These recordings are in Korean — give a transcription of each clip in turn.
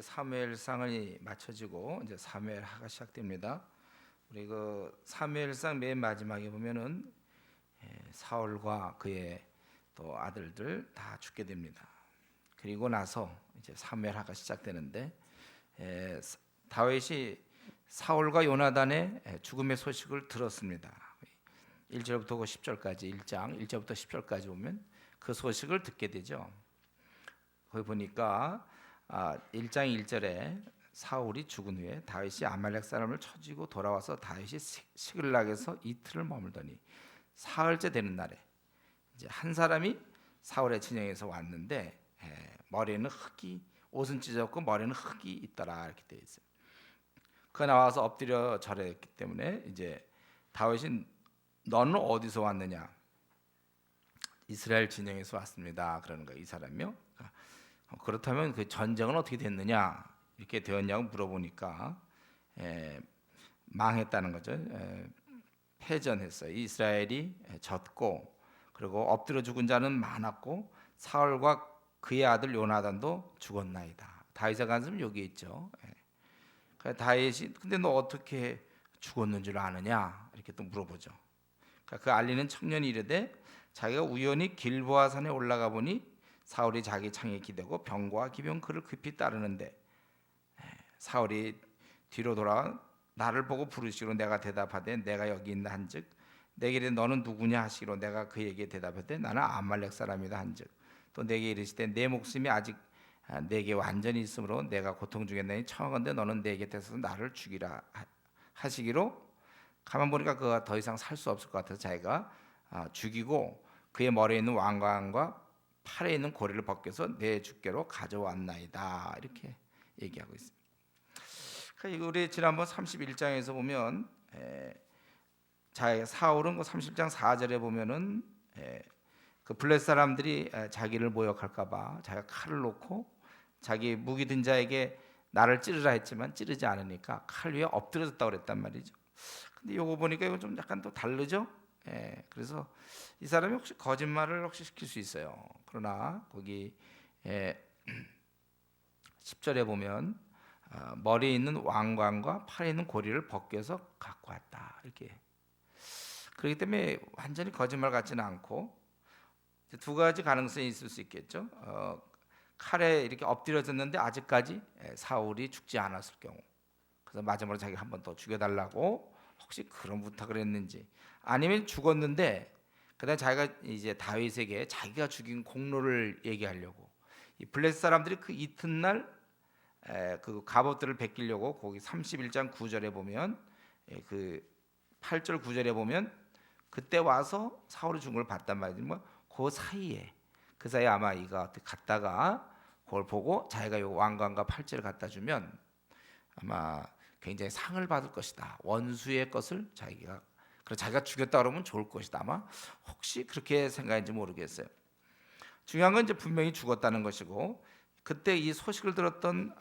사무엘상이 마쳐지고 이제 사무엘하가 시작됩니다. 우리 그 사무엘상 맨 마지막에 보면은 사울과 그의 또 아들들 다 죽게 됩니다. 그리고 나서 이제 사무엘하가 시작되는데 다윗이 사울과 요나단의 죽음의 소식을 들었습니다. 1절부터 10절까지 1장 1절부터 10절까지 보면 그 소식을 듣게 되죠. 거기 보니까 1장 1절에 사울이 죽은 후에 다윗이 아말렉 사람을 쳐지고 돌아와서 다윗이 시글락에서 이틀을 머물더니 사흘째 되는 날에 이제 한 사람이 사울의 진영에서 왔는데 머리에는 흙이 옷은 찢었고 머리는 흙이 있더라 이렇게 되어 있어요. 그 나와서 엎드려 절했기 때문에 이제 다윗이 너는 어디서 왔느냐? 이스라엘 진영에서 왔습니다. 그러는 거예요. 이 사람이요. 그렇다면 그 전쟁은 어떻게 됐느냐? 이렇게 되었냐고 물어보니까 망했다는 거죠. 패전했어요. 이스라엘이 졌고 그리고 엎드려 죽은 자는 많았고 사울과 그의 아들 요나단도 죽었나이다. 다윗의 간섭은 여기 있죠. 다윗이 근데 너 어떻게 죽었는 줄 아느냐? 이렇게 또 물어보죠. 그 알리는 청년이 이르되 자기가 우연히 길보아 산에 올라가 보니 사울이 자기 창에 기대고 병과 기병 그를 급히 따르는데 사울이 뒤로 돌아 나를 보고 부르시기로 내가 대답하되 내가 여기 있나 한즉 내게 이르되 너는 누구냐 하시기로 내가 그에게 대답하되 나는 아말렉 사람이다 한즉 또 내게 이르시되 내 목숨이 아직 내게 완전히 있으므로 내가 고통 중에 청하건대 너는 내 곁에서 나를 죽이라 하시기로 가만 보니까 그가 더 이상 살 수 없을 것 같아서 자기가 죽이고 그의 머리에 있는 왕관과 팔에 있는 고리를 벗겨서 내 주께로 가져왔나이다 이렇게 얘기하고 있습니다. 그러니까 우리 지난번 31장에서 보면 사울은 그 30장 4절에 보면은 그 블레 사람들이 자기를 모욕할까봐 자기가 칼을 놓고 자기 무기 든 자에게 나를 찌르라 했지만 찌르지 않으니까 칼 위에 엎드려졌다고 그랬단 말이죠. 근데 요거 보니까 이거 좀 약간 또 다르죠. 그래서 이 사람이 혹시 거짓말을 혹시 시킬 수 있어요. 그러나 거기 10절에 보면 머리에 있는 왕관과 팔에 있는 고리를 벗겨서 갖고 왔다 이렇게. 그렇기 때문에 완전히 거짓말 같지는 않고 두 가지 가능성이 있을 수 있겠죠. 칼에 이렇게 엎드려졌는데 아직까지 사울이 죽지 않았을 경우, 그래서 마지막으로 자기 한 번 더 죽여달라고 혹시 그런 부탁을 했는지, 아니면 죽었는데 그다음 자기가 이제 다윗에게 자기가 죽인 공로를 얘기하려고 이 블레셋 사람들이 그 이튿날 그 갑옷들을 베끼려고 거기 31장 9절에 보면 그 8절 9절에 보면 그때 와서 사울이 죽은 걸 봤단 말이죠. 그 사이에 아마 이가 갔다가 그걸 보고 자기가 요 왕관과 팔찌를 갖다 주면 아마 굉장히 상을 받을 것이다. 원수의 것을 자기가 죽였다 그러면 좋을 것이다. 아마 혹시 그렇게 생각했는지 모르겠어요. 중요한 건 이제 분명히 죽었다는 것이고, 그때 이 소식을 들었던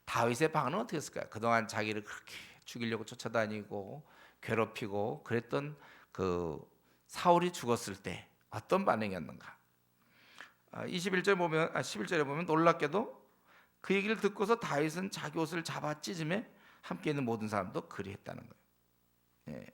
다윗의 반응은 어떻게 했을까요? 그동안 자기를 그렇게 죽이려고 쫓아다니고 괴롭히고 그랬던 그 사울이 죽었을 때 어떤 반응이었는가? 11절에 보면 놀랍게도 그 얘기를 듣고서 다윗은 자기 옷을 잡아 찢음에 함께 있는 모든 사람도 그리했다는 거예요.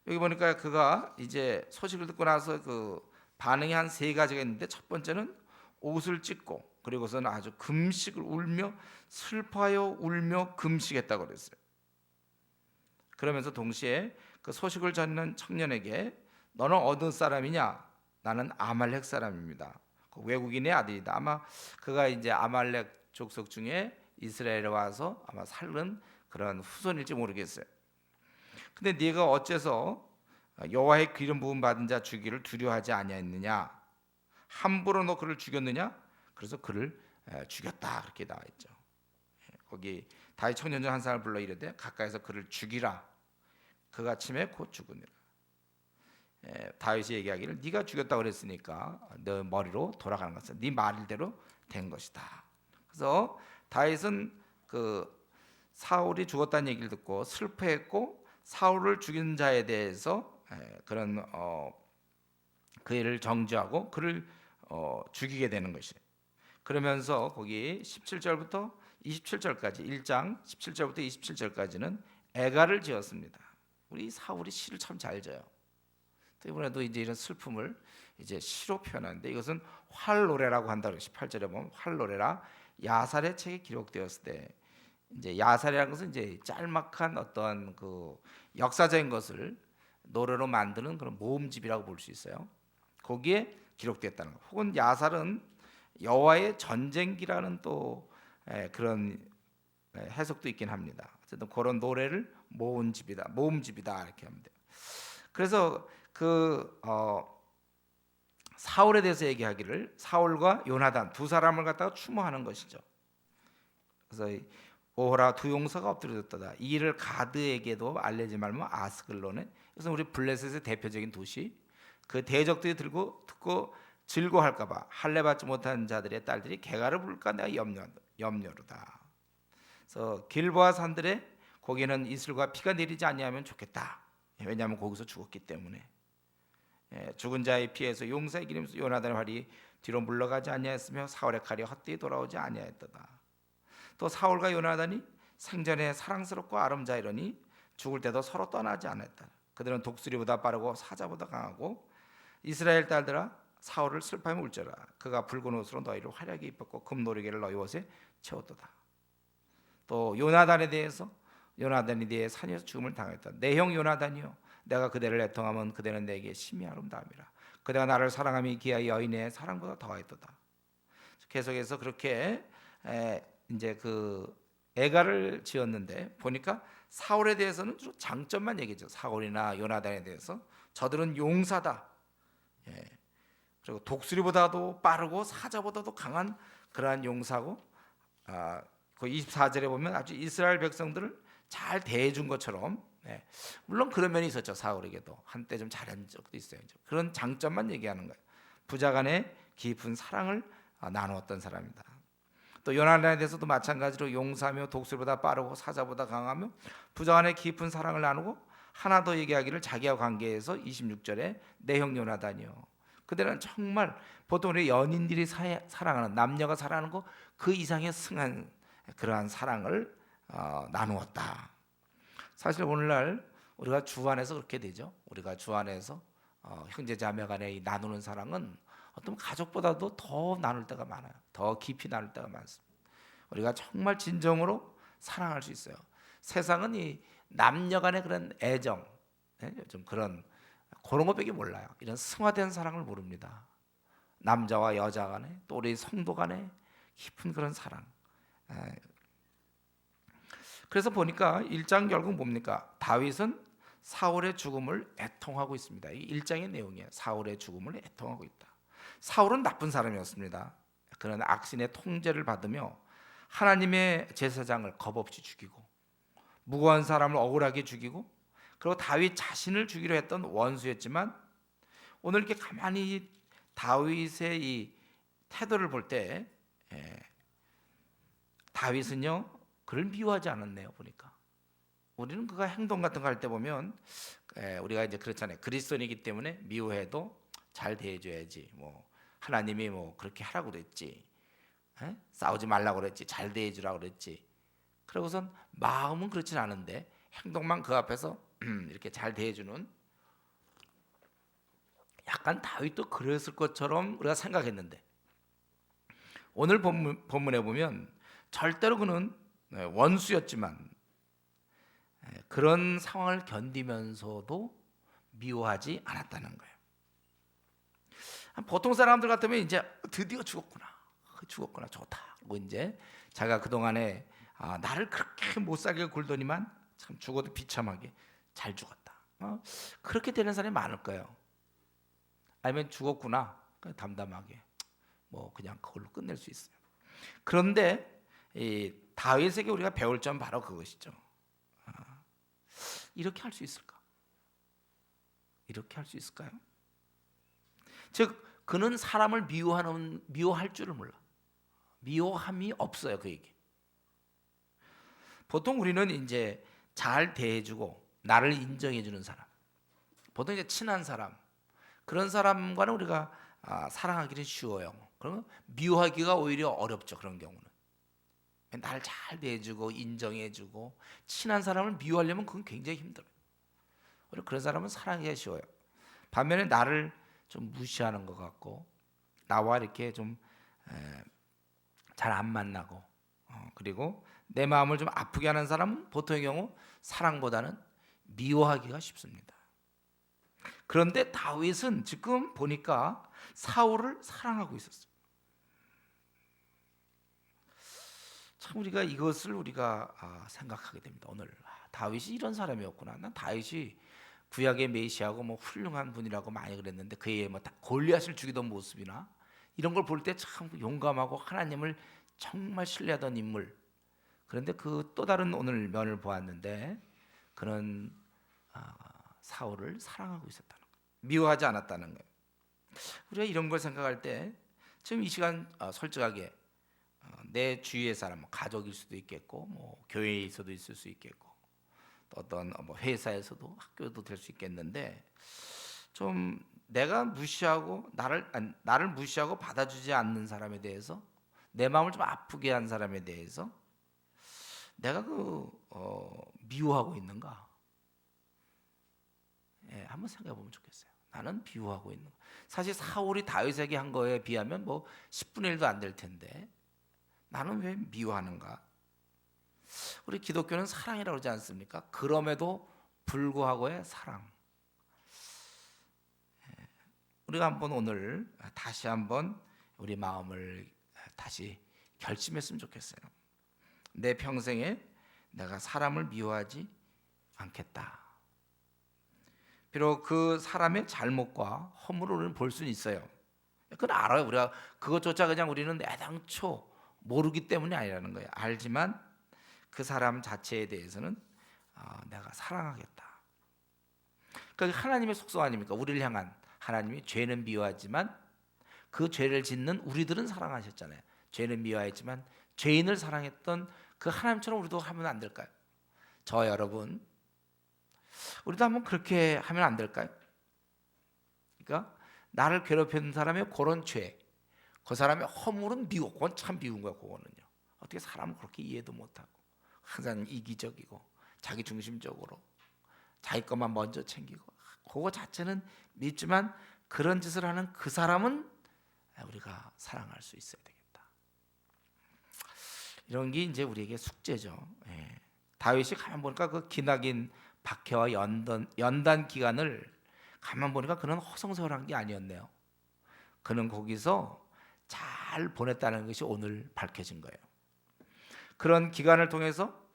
여기 보니까 그가 이제 소식을 듣고 나서 그 반응이 한 세 가지가 있는데, 첫 번째는 옷을 찢고 그리고서는 아주 금식을 울며 슬퍼하여 울며 금식했다고 그랬어요. 그러면서 동시에 그 소식을 전하는 청년에게 너는 어느 사람이냐? 나는 아말렉 사람입니다. 그 외국인의 아들이다. 아마 그가 이제 아말렉 족속 중에 이스라엘에 와서 아마 살은 그런 후손일지 모르겠어요. 근데 네가 어째서 여호와의 기름 부음 받은 자 죽이를 두려워하지 아니하였느냐? 함부로 너 그를 죽였느냐? 그래서 그를 죽였다 그렇게 나와 있죠. 거기 다윗 청년 중 한 사람을 불러 이르되 가까이서 그를 죽이라. 그가 침에 곧 죽으니라. 다윗이 얘기하기를 네가 죽였다고 그랬으니까 너 머리로 돌아가는 것은 네 말대로 된 것이다. 그래서 다윗은 그 사울이 죽었다는 얘기를 듣고 슬퍼했고 사울을 죽인 자에 대해서 그런 그를 정죄하고 그를 죽이게 되는 것이에요. 그러면서 거기 17절부터 27절까지 1장 17절부터 27절까지는 애가를 지었습니다. 우리 사울이 시를 참 잘 져요. 또 이번에도 이제 이런 슬픔을 이제 시로 표현하는데 이것은 활노래라고 한다. 18절에 보면 활노래라 야살의 책에 기록되었을 때 이제 야살이라는 것은 이제 짤막한 어떤 그 역사적인 것을 노래로 만드는 그런 모음집이라고 볼 수 있어요. 거기에 기록됐다는 것. 혹은 야살은 여호와의 전쟁기라는 또 그런 해석도 있긴 합니다. 어쨌든 그런 노래를 모은 집이다, 모음집이다 이렇게 하면 돼요. 그래서 그 사울에 대해서 얘기하기를 사울과 요나단 두 사람을 갖다가 추모하는 것이죠. 그래서 오호라 두 용사가 엎드려졌다. 이 일을 가드에게도 알리지 말면 아스글론에 그래서 우리 블레셋의 대표적인 도시 그 대적들이 듣고 즐거워할까봐 할례 받지 못한 자들의 딸들이 개가를 부를까 내가 염려로다. 그래서 길보아 산들에 거기는 이슬과 피가 내리지 아니하면 좋겠다. 왜냐하면 거기서 죽었기 때문에. 죽은 자의 피에서 용사의 기름에서 요나단의 활이 뒤로 물러가지 아니하였으며 사울의 칼이 헛되이 돌아오지 아니하였도다. 또 사울과 요나단이 생전에 사랑스럽고 아름다이러니 죽을 때도 서로 떠나지 않았다. 그들은 독수리보다 빠르고 사자보다 강하고 이스라엘 딸들아 사울을 슬퍼하며 울져라. 그가 붉은 옷으로 너희를 화려하게 입혔고 금노리개를 너희 옷에 채웠도다. 또 요나단에 대해서 요나단이 네 산에서 죽음을 당했다. 내 형 요나단이요 내가 그대를 애통하면 그대는 내게 심히 아름다움이라. 그대가 나를 사랑함이 기하 여인의 사랑보다 더하였도다. 계속해서 그렇게 이제 그 애가를 지었는데 보니까 사울에 대해서는 주로 장점만 얘기죠. 사울이나 요나단에 대해서 저들은 용사다. 그리고 독수리보다도 빠르고 사자보다도 강한 그러한 용사고 그 24절에 보면 아주 이스라엘 백성들을 잘 대해준 것처럼 물론 그런 면이 있었죠. 사울에게도 한때 좀 잘한 적도 있어요. 그런 장점만 얘기하는 거예요. 부자간의 깊은 사랑을 나누었던 사람이다. 또 요나단에 대해서도 마찬가지로 용사며 독수리보다 빠르고 사자보다 강하며 부자간의 깊은 사랑을 나누고 하나 더 얘기하기를 자기와 관계에서 26절에 내 형 요나단이요 그들은 정말 보통 우리 연인들이 사랑하는 남녀가 사랑하는 거 그 이상의 승한 그러한 사랑을 나누었다. 사실 오늘날 우리가 주 안에서 그렇게 되죠. 우리가 주 안에서 형제자매 간에 나누는 사랑은 어떤 가족보다도 더 나눌 때가 많아요. 더 깊이 나눌 때가 많습니다. 우리가 정말 진정으로 사랑할 수 있어요. 세상은 이 남녀 간의 그런 애정, 좀 그런 것밖에 몰라요. 이런 승화된 사랑을 모릅니다. 남자와 여자 간에 또 우리 성도 간에 깊은 그런 사랑. 그래서 보니까 1장 결국 뭡니까? 다윗은 사울의 죽음을 애통하고 있습니다. 이 1장의 내용이에요. 사울의 죽음을 애통하고 있다. 사울은 나쁜 사람이었습니다. 그런 악신의 통제를 받으며 하나님의 제사장을 겁없이 죽이고 무고한 사람을 억울하게 죽이고 그리고 다윗 자신을 죽이려 했던 원수였지만 오늘 이렇게 가만히 다윗의 이 태도를 볼 때 다윗은요 그를 미워하지 않았네요. 보니까 우리는 그가 행동 같은 거 할 때 보면 우리가 이제 그렇잖아요. 그리스도인이기 때문에 미워해도 잘 대해줘야지. 뭐 하나님이 뭐 그렇게 하라고 그랬지. 싸우지 말라고 그랬지. 잘 대해주라고 그랬지. 그러고선 마음은 그렇진 않은데 행동만 그 앞에서 이렇게 잘 대해주는 약간 다윗도 그랬을 것처럼 우리가 생각했는데 오늘 본문에 보면 절대로 그는 원수였지만 그런 상황을 견디면서도 미워하지 않았다는 거예요. 보통 사람들 같으면 이제 드디어 죽었구나 좋다. 뭐 이제 자기가 그 동안에 나를 그렇게 못 살게 굴더니만 참 죽어도 비참하게 잘 죽었다. 그렇게 되는 사람이 많을 거예요. 아니면 죽었구나 담담하게 뭐 그냥 그걸로 끝낼 수 있어요. 그런데 이 다윗에게 우리가 배울 점 바로 그것이죠. 이렇게 할 수 있을까? 이렇게 할 수 있을까요? 즉 그는 사람을 미워할 줄을 몰라. 미워함이 없어요 그에게. 보통 우리는 이제 잘 대해주고 나를 인정해주는 사람, 보통 이제 친한 사람 그런 사람과는 우리가 사랑하기는 쉬워요. 그러면 미워하기가 오히려 어렵죠. 그런 경우는 날 잘 대해주고 인정해주고 친한 사람을 미워하려면 그건 굉장히 힘들어요. 그리고 그런 사람은 사랑하기가 쉬워요. 반면에 나를 좀 무시하는 것 같고 나와 이렇게 좀 잘 안 만나고 그리고 내 마음을 좀 아프게 하는 사람은 보통의 경우 사랑보다는 미워하기가 쉽습니다. 그런데 다윗은 지금 보니까 사울을 사랑하고 있었어요. 참 우리가 이것을 생각하게 됩니다. 오늘 다윗이 이런 사람이었구나. 난 다윗이 구약의 메시아고 뭐 훌륭한 분이라고 많이 그랬는데 그의 뭐 골리앗을 죽이던 모습이나 이런 걸 볼 때 참 용감하고 하나님을 정말 신뢰하던 인물. 그런데 그 또 다른 오늘 면을 보았는데 그는 사울을 사랑하고 있었다는 거예요. 미워하지 않았다는 거예요. 우리가 이런 걸 생각할 때 지금 이 시간 솔직하게 내 주위의 사람, 뭐 가족일 수도 있겠고, 뭐 교회에서도 있을 수 있겠고, 또 어떤 뭐 회사에서도 학교도 될 수 있겠는데, 좀 내가 무시하고 나를 무시하고 받아주지 않는 사람에 대해서 내 마음을 좀 아프게 한 사람에 대해서 내가 미워하고 있는가? 예, 한번 생각해 보면 좋겠어요. 나는 미워하고 있는 거. 사실 사울이 다윗에게 한 거에 비하면 뭐 10분의 1도 안 될 텐데 나는 왜 미워하는가? 우리 기독교는 사랑이라고 그러지 않습니까? 그럼에도 불구하고의 사랑. 우리가 한번 오늘 다시 한번 우리 마음을 다시 결심했으면 좋겠어요. 내 평생에 내가 사람을 미워하지 않겠다. 비록 그 사람의 잘못과 허물을 볼 수는 있어요. 그건 알아요. 우리가 그것조차 그냥 우리는 애당초 모르기 때문이 아니라는 거예요. 알지만 그 사람 자체에 대해서는 내가 사랑하겠다. 그러니까 하나님의 속성 아닙니까? 우리를 향한 하나님이 죄는 미워하지만 그 죄를 짓는 우리들은 사랑하셨잖아요. 죄는 미워했지만 죄인을 사랑했던 그 하나님처럼 우리도 하면 안 될까요? 저와 여러분, 우리도 한번 그렇게 하면 안 될까요? 그러니까 나를 괴롭히는 사람의 그런 죄, 그 사람의 허물은 미워. 그건 참 미운 거야. 그거는요. 어떻게 사람을 그렇게 이해도 못하고 항상 이기적이고 자기 중심적으로 자기 것만 먼저 챙기고 그거 자체는 밉지만 그런 짓을 하는 그 사람은 우리가 사랑할 수 있어야 되겠다. 이런 게 이제 우리에게 숙제죠. 예. 다윗이 가만 보니까 그 기나긴 박해와 연단 기간을 가만 보니까 그는 허송세월한 게 아니었네요. 그는 거기서 잘 보냈다는 것이 오늘 밝혀진 거예요. 그런 기간을 통해서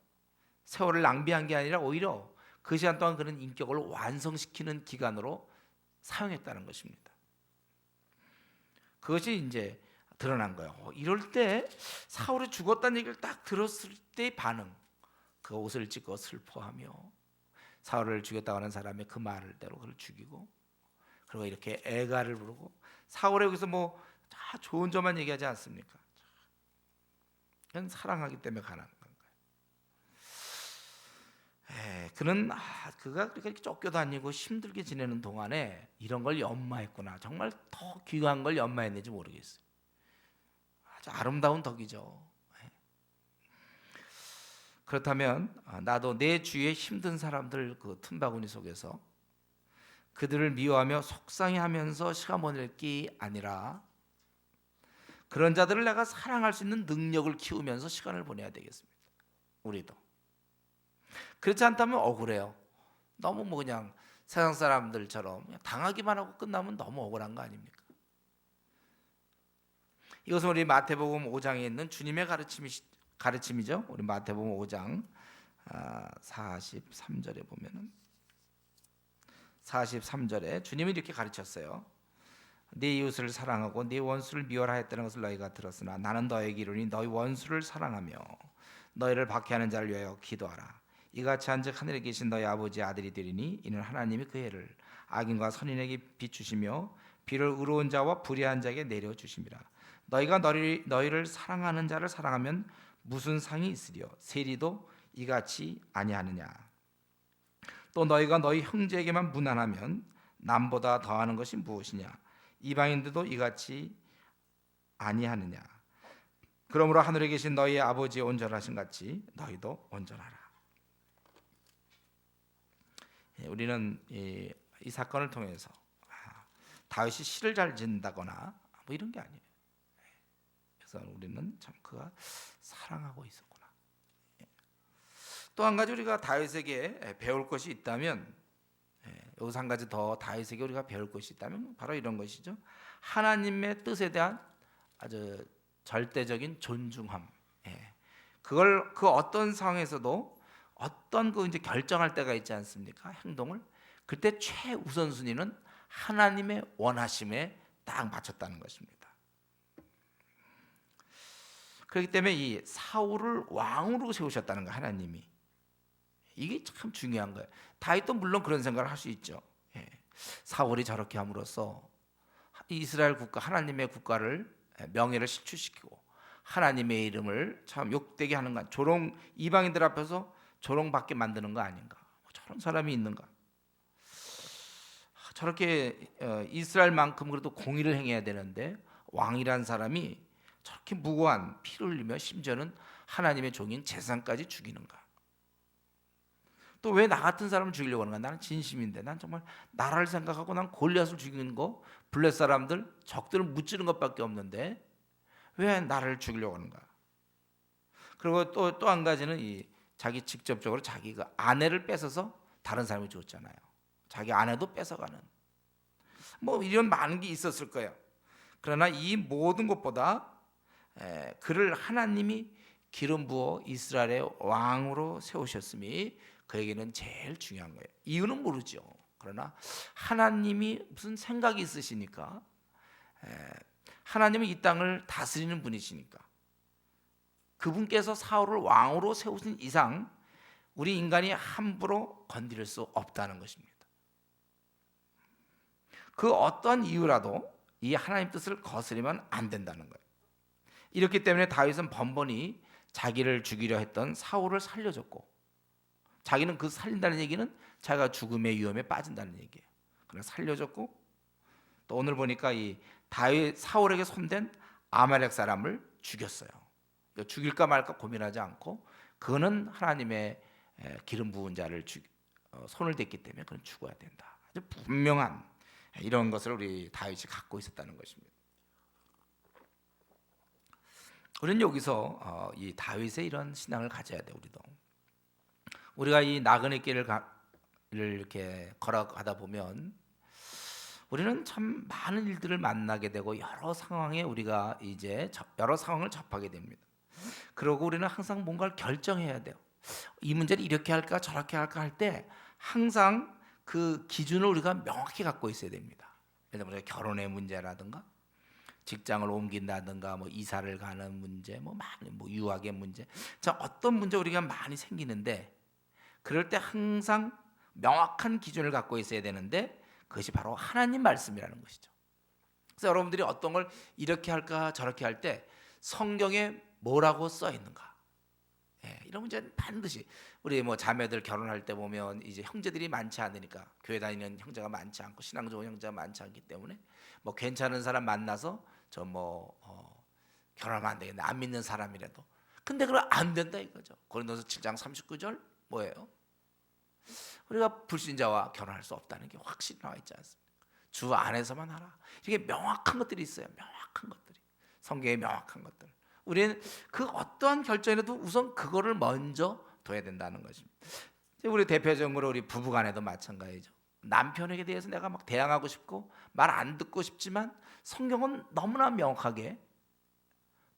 세월을 낭비한 게 아니라 오히려 그 시간 동안 그는 인격을 완성시키는 기간으로 사용했다는 것입니다. 그것이 이제 드러난 거예요. 이럴 때 사울이 죽었다는 얘기를 딱 들었을 때의 반응, 그 옷을 찢고 슬퍼하며 사울을 죽였다고 하는 사람의 그 말대로 그를 죽이고 그리고 이렇게 애가를 부르고 사울에 여기서 뭐 다 좋은 점만 얘기하지 않습니까? 그냥 사랑하기 때문에 가난 거예요. 그는 그가 그렇게 쫓겨다니고 힘들게 지내는 동안에 이런 걸 연마했구나. 정말 더 귀한 걸 연마했는지 모르겠어요. 아주 아름다운 덕이죠. 그렇다면 나도 내 주위에 힘든 사람들 그 틈바구니 속에서 그들을 미워하며 속상해하면서 시간 보낼 게 아니라 그런 자들을 내가 사랑할 수 있는 능력을 키우면서 시간을 보내야 되겠습니다. 우리도. 그렇지 않다면 억울해요. 너무 뭐 그냥 세상 사람들처럼 그냥 당하기만 하고 끝나면 너무 억울한 거 아닙니까? 이것은 우리 마태복음 5장에 있는 주님의 가르침이죠. 우리 마태복음 5장 43절에 보면은 43절에 주님이 이렇게 가르쳤어요. 네 이웃을 사랑하고 네 원수를 미워라 했다는 것을 너희가 들었으나 나는 너에게 이르니 너희 원수를 사랑하며 너희를 박해하는 자를 위하여 기도하라. 이같이 한즉 하늘에 계신 너희 아버지의 아들이 되리니 이는 하나님이 그 해를 악인과 선인에게 비추시며 비를 의로운 자와 불의한 자에게 내려 주심이라. 너희가 너희를 사랑하는 자를 사랑하면 무슨 상이 있으리요? 세리도 이같이 아니하느냐? 또 너희가 너희 형제에게만 무난하면 남보다 더하는 것이 무엇이냐? 이방인들도 이같이 아니하느냐. 그러므로 하늘에 계신 너희 아버지의 온전하신 같이 너희도 온전하라. 우리는 이 사건을 통해서 다윗이 시를 잘 짓는다거나 뭐 이런 게 아니에요. 그래서 우리는 참 그가 사랑하고 있었구나. 또 한 가지 우리가 다윗에게 배울 것이 있다면, 여기서 한 가지 더 다윗에게 우리가 배울 것이 있다면 바로 이런 것이죠. 하나님의 뜻에 대한 아주 절대적인 존중함. 그걸 그 어떤 상황에서도 어떤 그 이제 결정할 때가 있지 않습니까? 행동을 그때 최우선순위는 하나님의 원하심에 딱 맞췄다는 것입니다. 그렇기 때문에 이 사울을 왕으로 세우셨다는 거 하나님이 이게 참 중요한 거예요. 다윗도 물론 그런 생각을 할 수 있죠. 사울이 저렇게 함으로써 이스라엘 국가 하나님의 국가를 명예를 실추시키고 하나님의 이름을 참 욕되게 하는 건 조롱 이방인들 앞에서 조롱받게 만드는 거 아닌가? 저런 사람이 있는가? 저렇게 이스라엘만큼 그래도 공의를 행해야 되는데 왕이란 사람이 저렇게 무고한 피를 흘리며 심지어는 하나님의 종인 제사장까지 죽이는가? 또 왜 나 같은 사람을 죽이려고 하는가? 나는 진심인데 난 정말 나라를 생각하고 난 골리앗을 죽이는 거 블레셋 사람들 적들을 무찌르는 것밖에 없는데 왜 나를 죽이려고 하는가? 그리고 또 한 가지는 이 자기 직접적으로 자기 그 아내를 뺏어서 다른 사람이 줬잖아요. 자기 아내도 뺏어가는 뭐 이런 많은 게 있었을 거예요. 그러나 이 모든 것보다 그를 하나님이 기름 부어 이스라엘의 왕으로 세우셨음이 그에게는 제일 중요한 거예요. 이유는 모르죠. 그러나 하나님이 무슨 생각이 있으시니까, 하나님은 이 땅을 다스리는 분이시니까 그분께서 사울을 왕으로 세우신 이상 우리 인간이 함부로 건드릴 수 없다는 것입니다. 그 어떤 이유라도 이 하나님 뜻을 거스르면 안 된다는 거예요. 이렇기 때문에 다윗은 번번이 자기를 죽이려 했던 사울을 살려줬고, 자기는 그 살린다는 얘기는 자기가 죽음의 위험에 빠진다는 얘기예요. 그래서 살려줬고, 또 오늘 보니까 이 다윗 사울에게 손댄 아말렉 사람을 죽였어요. 죽일까 말까 고민하지 않고 그는 하나님의 기름 부은 자를 손을 댔기 때문에 그는 죽어야 된다. 아주 분명한 이런 것을 우리 다윗이 갖고 있었다는 것입니다. 우리는 여기서 이 다윗의 이런 신앙을 가져야 돼. 우리가 이 나그네 길을 이렇게 걸어가다 보면 우리는 참 많은 일들을 만나게 되고 여러 상황에 우리가 이제 여러 상황을 접하게 됩니다. 그리고 우리는 항상 뭔가를 결정해야 돼요. 이 문제를 이렇게 할까 저렇게 할까 할 때 항상 그 기준을 우리가 명확히 갖고 있어야 됩니다. 예를 들어 결혼의 문제라든가 직장을 옮긴다든가 뭐 이사를 가는 문제, 뭐 많이 뭐 유학의 문제, 자 어떤 문제 우리가 많이 생기는데 그럴 때 항상 명확한 기준을 갖고 있어야 되는데 그것이 바로 하나님 말씀이라는 것이죠. 그래서 여러분들이 어떤 걸 이렇게 할까 저렇게 할 때 성경에 뭐라고 써 있는가? 이런 문제는 반드시 우리 뭐 자매들 결혼할 때 보면 이제 형제들이 많지 않으니까 교회 다니는 형제가 많지 않고 신앙 좋은 형제가 많지 않기 때문에 뭐 괜찮은 사람 만나서 저 뭐 결혼하면 안 되겠네 안 믿는 사람이라도 근데 그럼 안 된다 이거죠. 고린도서 7장 39절 뭐예요? 우리가 불신자와 결혼할 수 없다는 게 확실히 나와 있지 않습니까? 주 안에서만 하라. 이게 명확한 것들이 있어요. 명확한 것들이 성경에 명확한 것들. 우리는 그 어떠한 결정에도 우선 그거를 먼저 둬야 된다는 것입니다. 우리 대표적으로 우리 부부간에도 마찬가지죠. 남편에게 대해서 내가 막 대항하고 싶고 말 안 듣고 싶지만 성경은 너무나 명확하게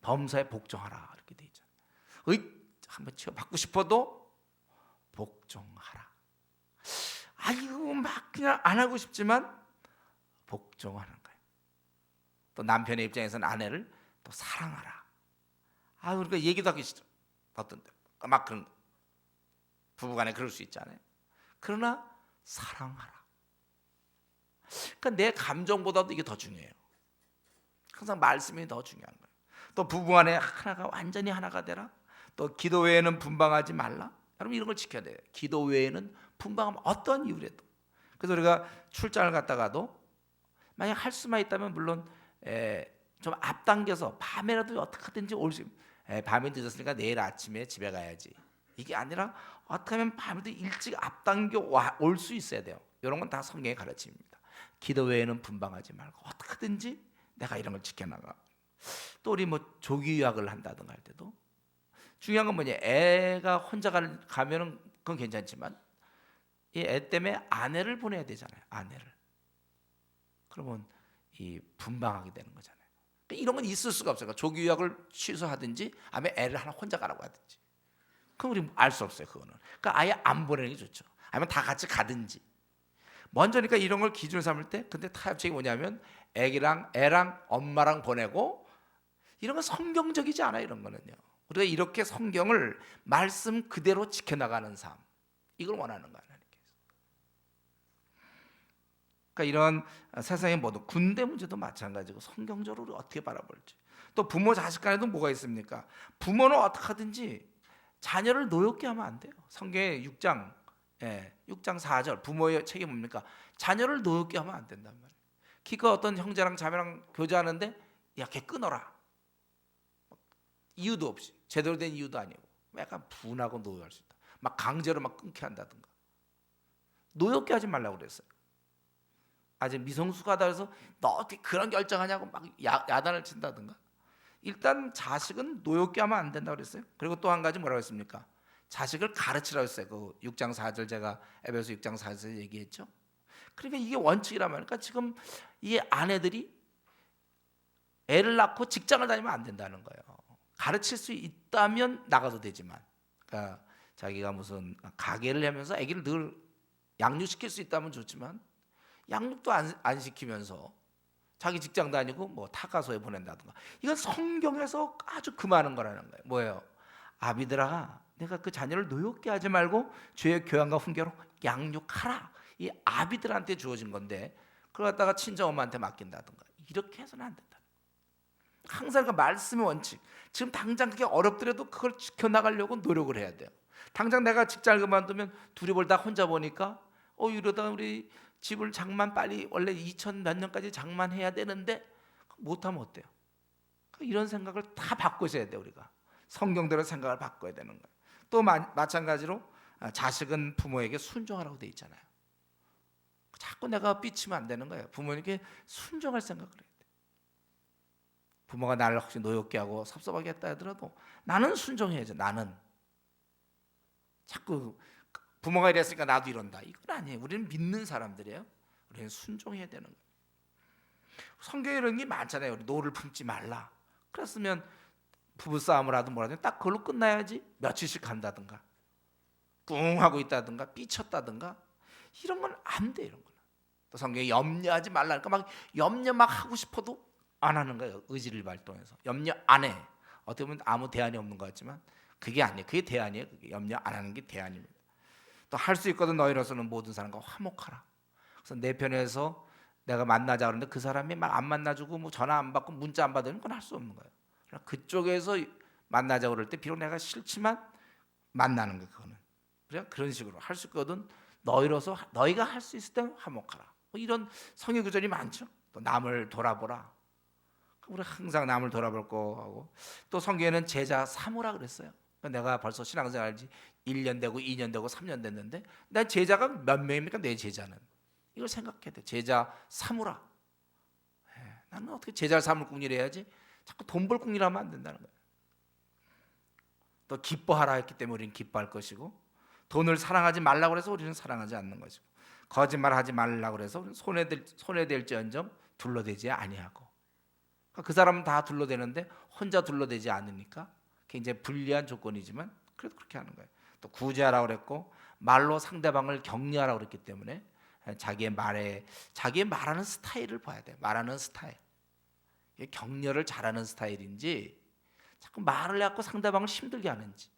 범사에 복종하라 이렇게 돼 있잖아요. 한번 치워받고 싶어도 복종하라. 아이고 막 그냥 안 하고 싶지만 복종하는 거예요. 또 남편의 입장에서는 아내를 또 사랑하라. 그러니까 얘기도 하기 싫어. 어떤데? 막 그런 부부간에 그럴 수 있잖아요. 그러나 사랑하라. 그러니까 내 감정보다도 이게 더 중요해요. 항상 말씀이 더 중요한 거예요. 또 부부간에 하나가 완전히 하나가 되라. 또 기도 외에는 분방하지 말라. 여러분 이런 걸 지켜야 돼요. 기도 외에는 분방하면 어떤 이유라도. 그래서 우리가 출장을 갔다가도 만약 할 수만 있다면 물론 좀 앞당겨서 밤에라도 어떻게든지 밤이 늦었으니까 내일 아침에 집에 가야지. 이게 아니라 어떻게 하면 밤에도 일찍 앞당겨 올 수 있어야 돼요. 이런 건 다 성경의 가르침입니다. 기도 외에는 분방하지 말고 어떻게든지 내가 이런 걸 지켜나가. 또 우리 뭐 조기 유학을 한다든가 할 때도 중요한 건 뭐냐, 애가 혼자 가면은 그건 괜찮지만 이 애 때문에 아내를 보내야 되잖아요. 아내를. 그러면 이 분방하게 되는 거잖아요. 그러니까 이런 건 있을 수가 없어요. 그러니까 조기 유학을 취소하든지 아니면 애를 하나 혼자 가라고 하든지. 그건 우리 알 수 없어요. 그거는. 그러니까 아예 안 보내는 게 좋죠. 아니면 다 같이 가든지. 먼저니까 이런 걸 기준을 삼을 때, 근데 타협책이 뭐냐면 애랑 엄마랑 보내고, 이런 건 성경적이지 않아요. 이런 거는요. 우리가 이렇게 성경을 말씀 그대로 지켜나가는 삶, 이걸 원하는 거예요. 하나님께서. 그러니까 이런 세상의 모든 군대 문제도 마찬가지고 성경적으로 우리가 어떻게 바라볼지. 또 부모 자식 간에도 뭐가 있습니까? 부모는 어떻게 하든지 자녀를 노엽게 하면 안 돼요. 성경의 6장 4절 부모의 책이 뭡니까? 자녀를 노엽게 하면 안 된단 말이에요. 키가 어떤 형제랑 자매랑 교제하는데 야, 걔 끊어라. 이유도 없이, 제대로 된 이유도 아니고 약간 분하고 노여할 수 있다. 막 강제로 막 끊게 한다든가. 노엽게 하지 말라고 그랬어요. 아직 미성숙하다 해서 너 어떻게 그런 결정하냐고 막 야단을 친다든가. 일단 자식은 노엽게 하면 안 된다고 그랬어요. 그리고 또 한 가지 뭐라고 했습니까? 자식을 가르치라고 했어요. 그 6장 4절 제가 에베소 6장 4절 얘기했죠. 그러니까 이게 원칙이란 말이니까 지금 이 아내들이 애를 낳고 직장을 다니면 안 된다는 거예요. 가르칠 수 있다면 나가도 되지만, 그러니까 자기가 무슨 가게를 하면서 아기를 늘 양육시킬 수 있다면 좋지만 양육도 안 시키면서 자기 직장 다니고 뭐 타가소에 보낸다든가, 이건 성경에서 아주 금하는 거라는 거예요. 뭐예요? 아비들아, 내가 그 자녀를 노엽게 하지 말고 주의 교양과 훈계로 양육하라. 이 아비들한테 주어진 건데 그걸 갖다가 친정엄마한테 맡긴다든가, 이렇게 해서는 안 된다. 항상 그 말씀의 원칙. 지금 당장 그게 어렵더라도 그걸 지켜나가려고 노력을 해야 돼요. 당장 내가 직장을 그만두면 둘이 벌다 혼자 보니까 이러다 우리 집을 장만 빨리, 원래 2000 몇 년까지 장만해야 되는데 못하면 어때요? 이런 생각을 다 바꾸셔야 돼요. 우리가 성경대로 생각을 바꿔야 되는 거예요. 또 마찬가지로 자식은 부모에게 순종하라고 돼 있잖아요. 자꾸 내가 삐치면 안 되는 거예요. 부모님께 순종할 생각을 해야 돼요. 부모가 나를 혹시 노엽게 하고 섭섭하게 했다 하더라도 나는 순종해야죠. 나는 자꾸 부모가 이랬으니까 나도 이런다, 이건 아니에요. 우리는 믿는 사람들이에요. 우리는 순종해야 되는 거예요. 성경에 이런 게 많잖아요. 노를 품지 말라. 그랬으면 부부싸움을 하든 뭐라든 딱 그걸로 끝나야지. 며칠씩 간다든가 꿍 하고 있다든가 삐쳤다든가, 이런 건 안 돼. 이런 거는 또 성경에 염려하지 말라니까 막 염려 막 하고 싶어도 안 하는 거예요. 의지를 발동해서 염려 안 해. 어떻게 보면 아무 대안이 없는 것 같지만 그게 아니에요. 그게 대안이에요. 그게 염려 안 하는 게 대안입니다. 또 할 수 있거든 너희로서는 모든 사람과 화목하라. 그래서 내 편에서 내가 만나자 그러는데 그 사람이 막 안 만나주고 뭐 전화 안 받고 문자 안 받으면 그건 할 수 없는 거예요. 그쪽에서 만나자 그럴 때 비록 내가 싫지만 만나는 거예요. 그거는 그런 식으로 할 수 있거든 너희로서 너희가 할 수 있을 때 화목하라. 뭐 이런 성의 구절이 많죠. 또 남을 돌아보라. 우리 항상 남을 돌아볼 거 하고, 또 성경에는 제자 삼으라 그랬어요. 내가 벌써 신앙생활 지 1년 되고 2년 되고 3년 됐는데 내 제자가 몇 명입니까? 내 제자는. 이걸 생각해야 돼. 제자 삼으라. 나는 어떻게 제자를 삼을 궁리를 해야지 자꾸 돈 벌 궁리를 하면 안 된다는 거예요. 또 기뻐하라 했기 때문에 우리는 기뻐할 것이고, 돈을 사랑하지 말라고 해서 우리는 사랑하지 않는 것이고, 거짓말하지 말라고 해서 우리는 손해될지언정 둘러대지 아니하고. 그 사람은 다 둘러대는데 혼자 둘러대지 않으니까 굉장히 불리한 조건이지만 그래도 그렇게 하는 거예요. 또 구제하라고 그랬고, 말로 상대방을 격려하라고 그랬기 때문에 자기의 말하는 스타일을 봐야 돼요. 말하는 스타일, 격려를 잘하는 스타일인지 자꾸 말을 해갖고 상대방을 힘들게 하는지,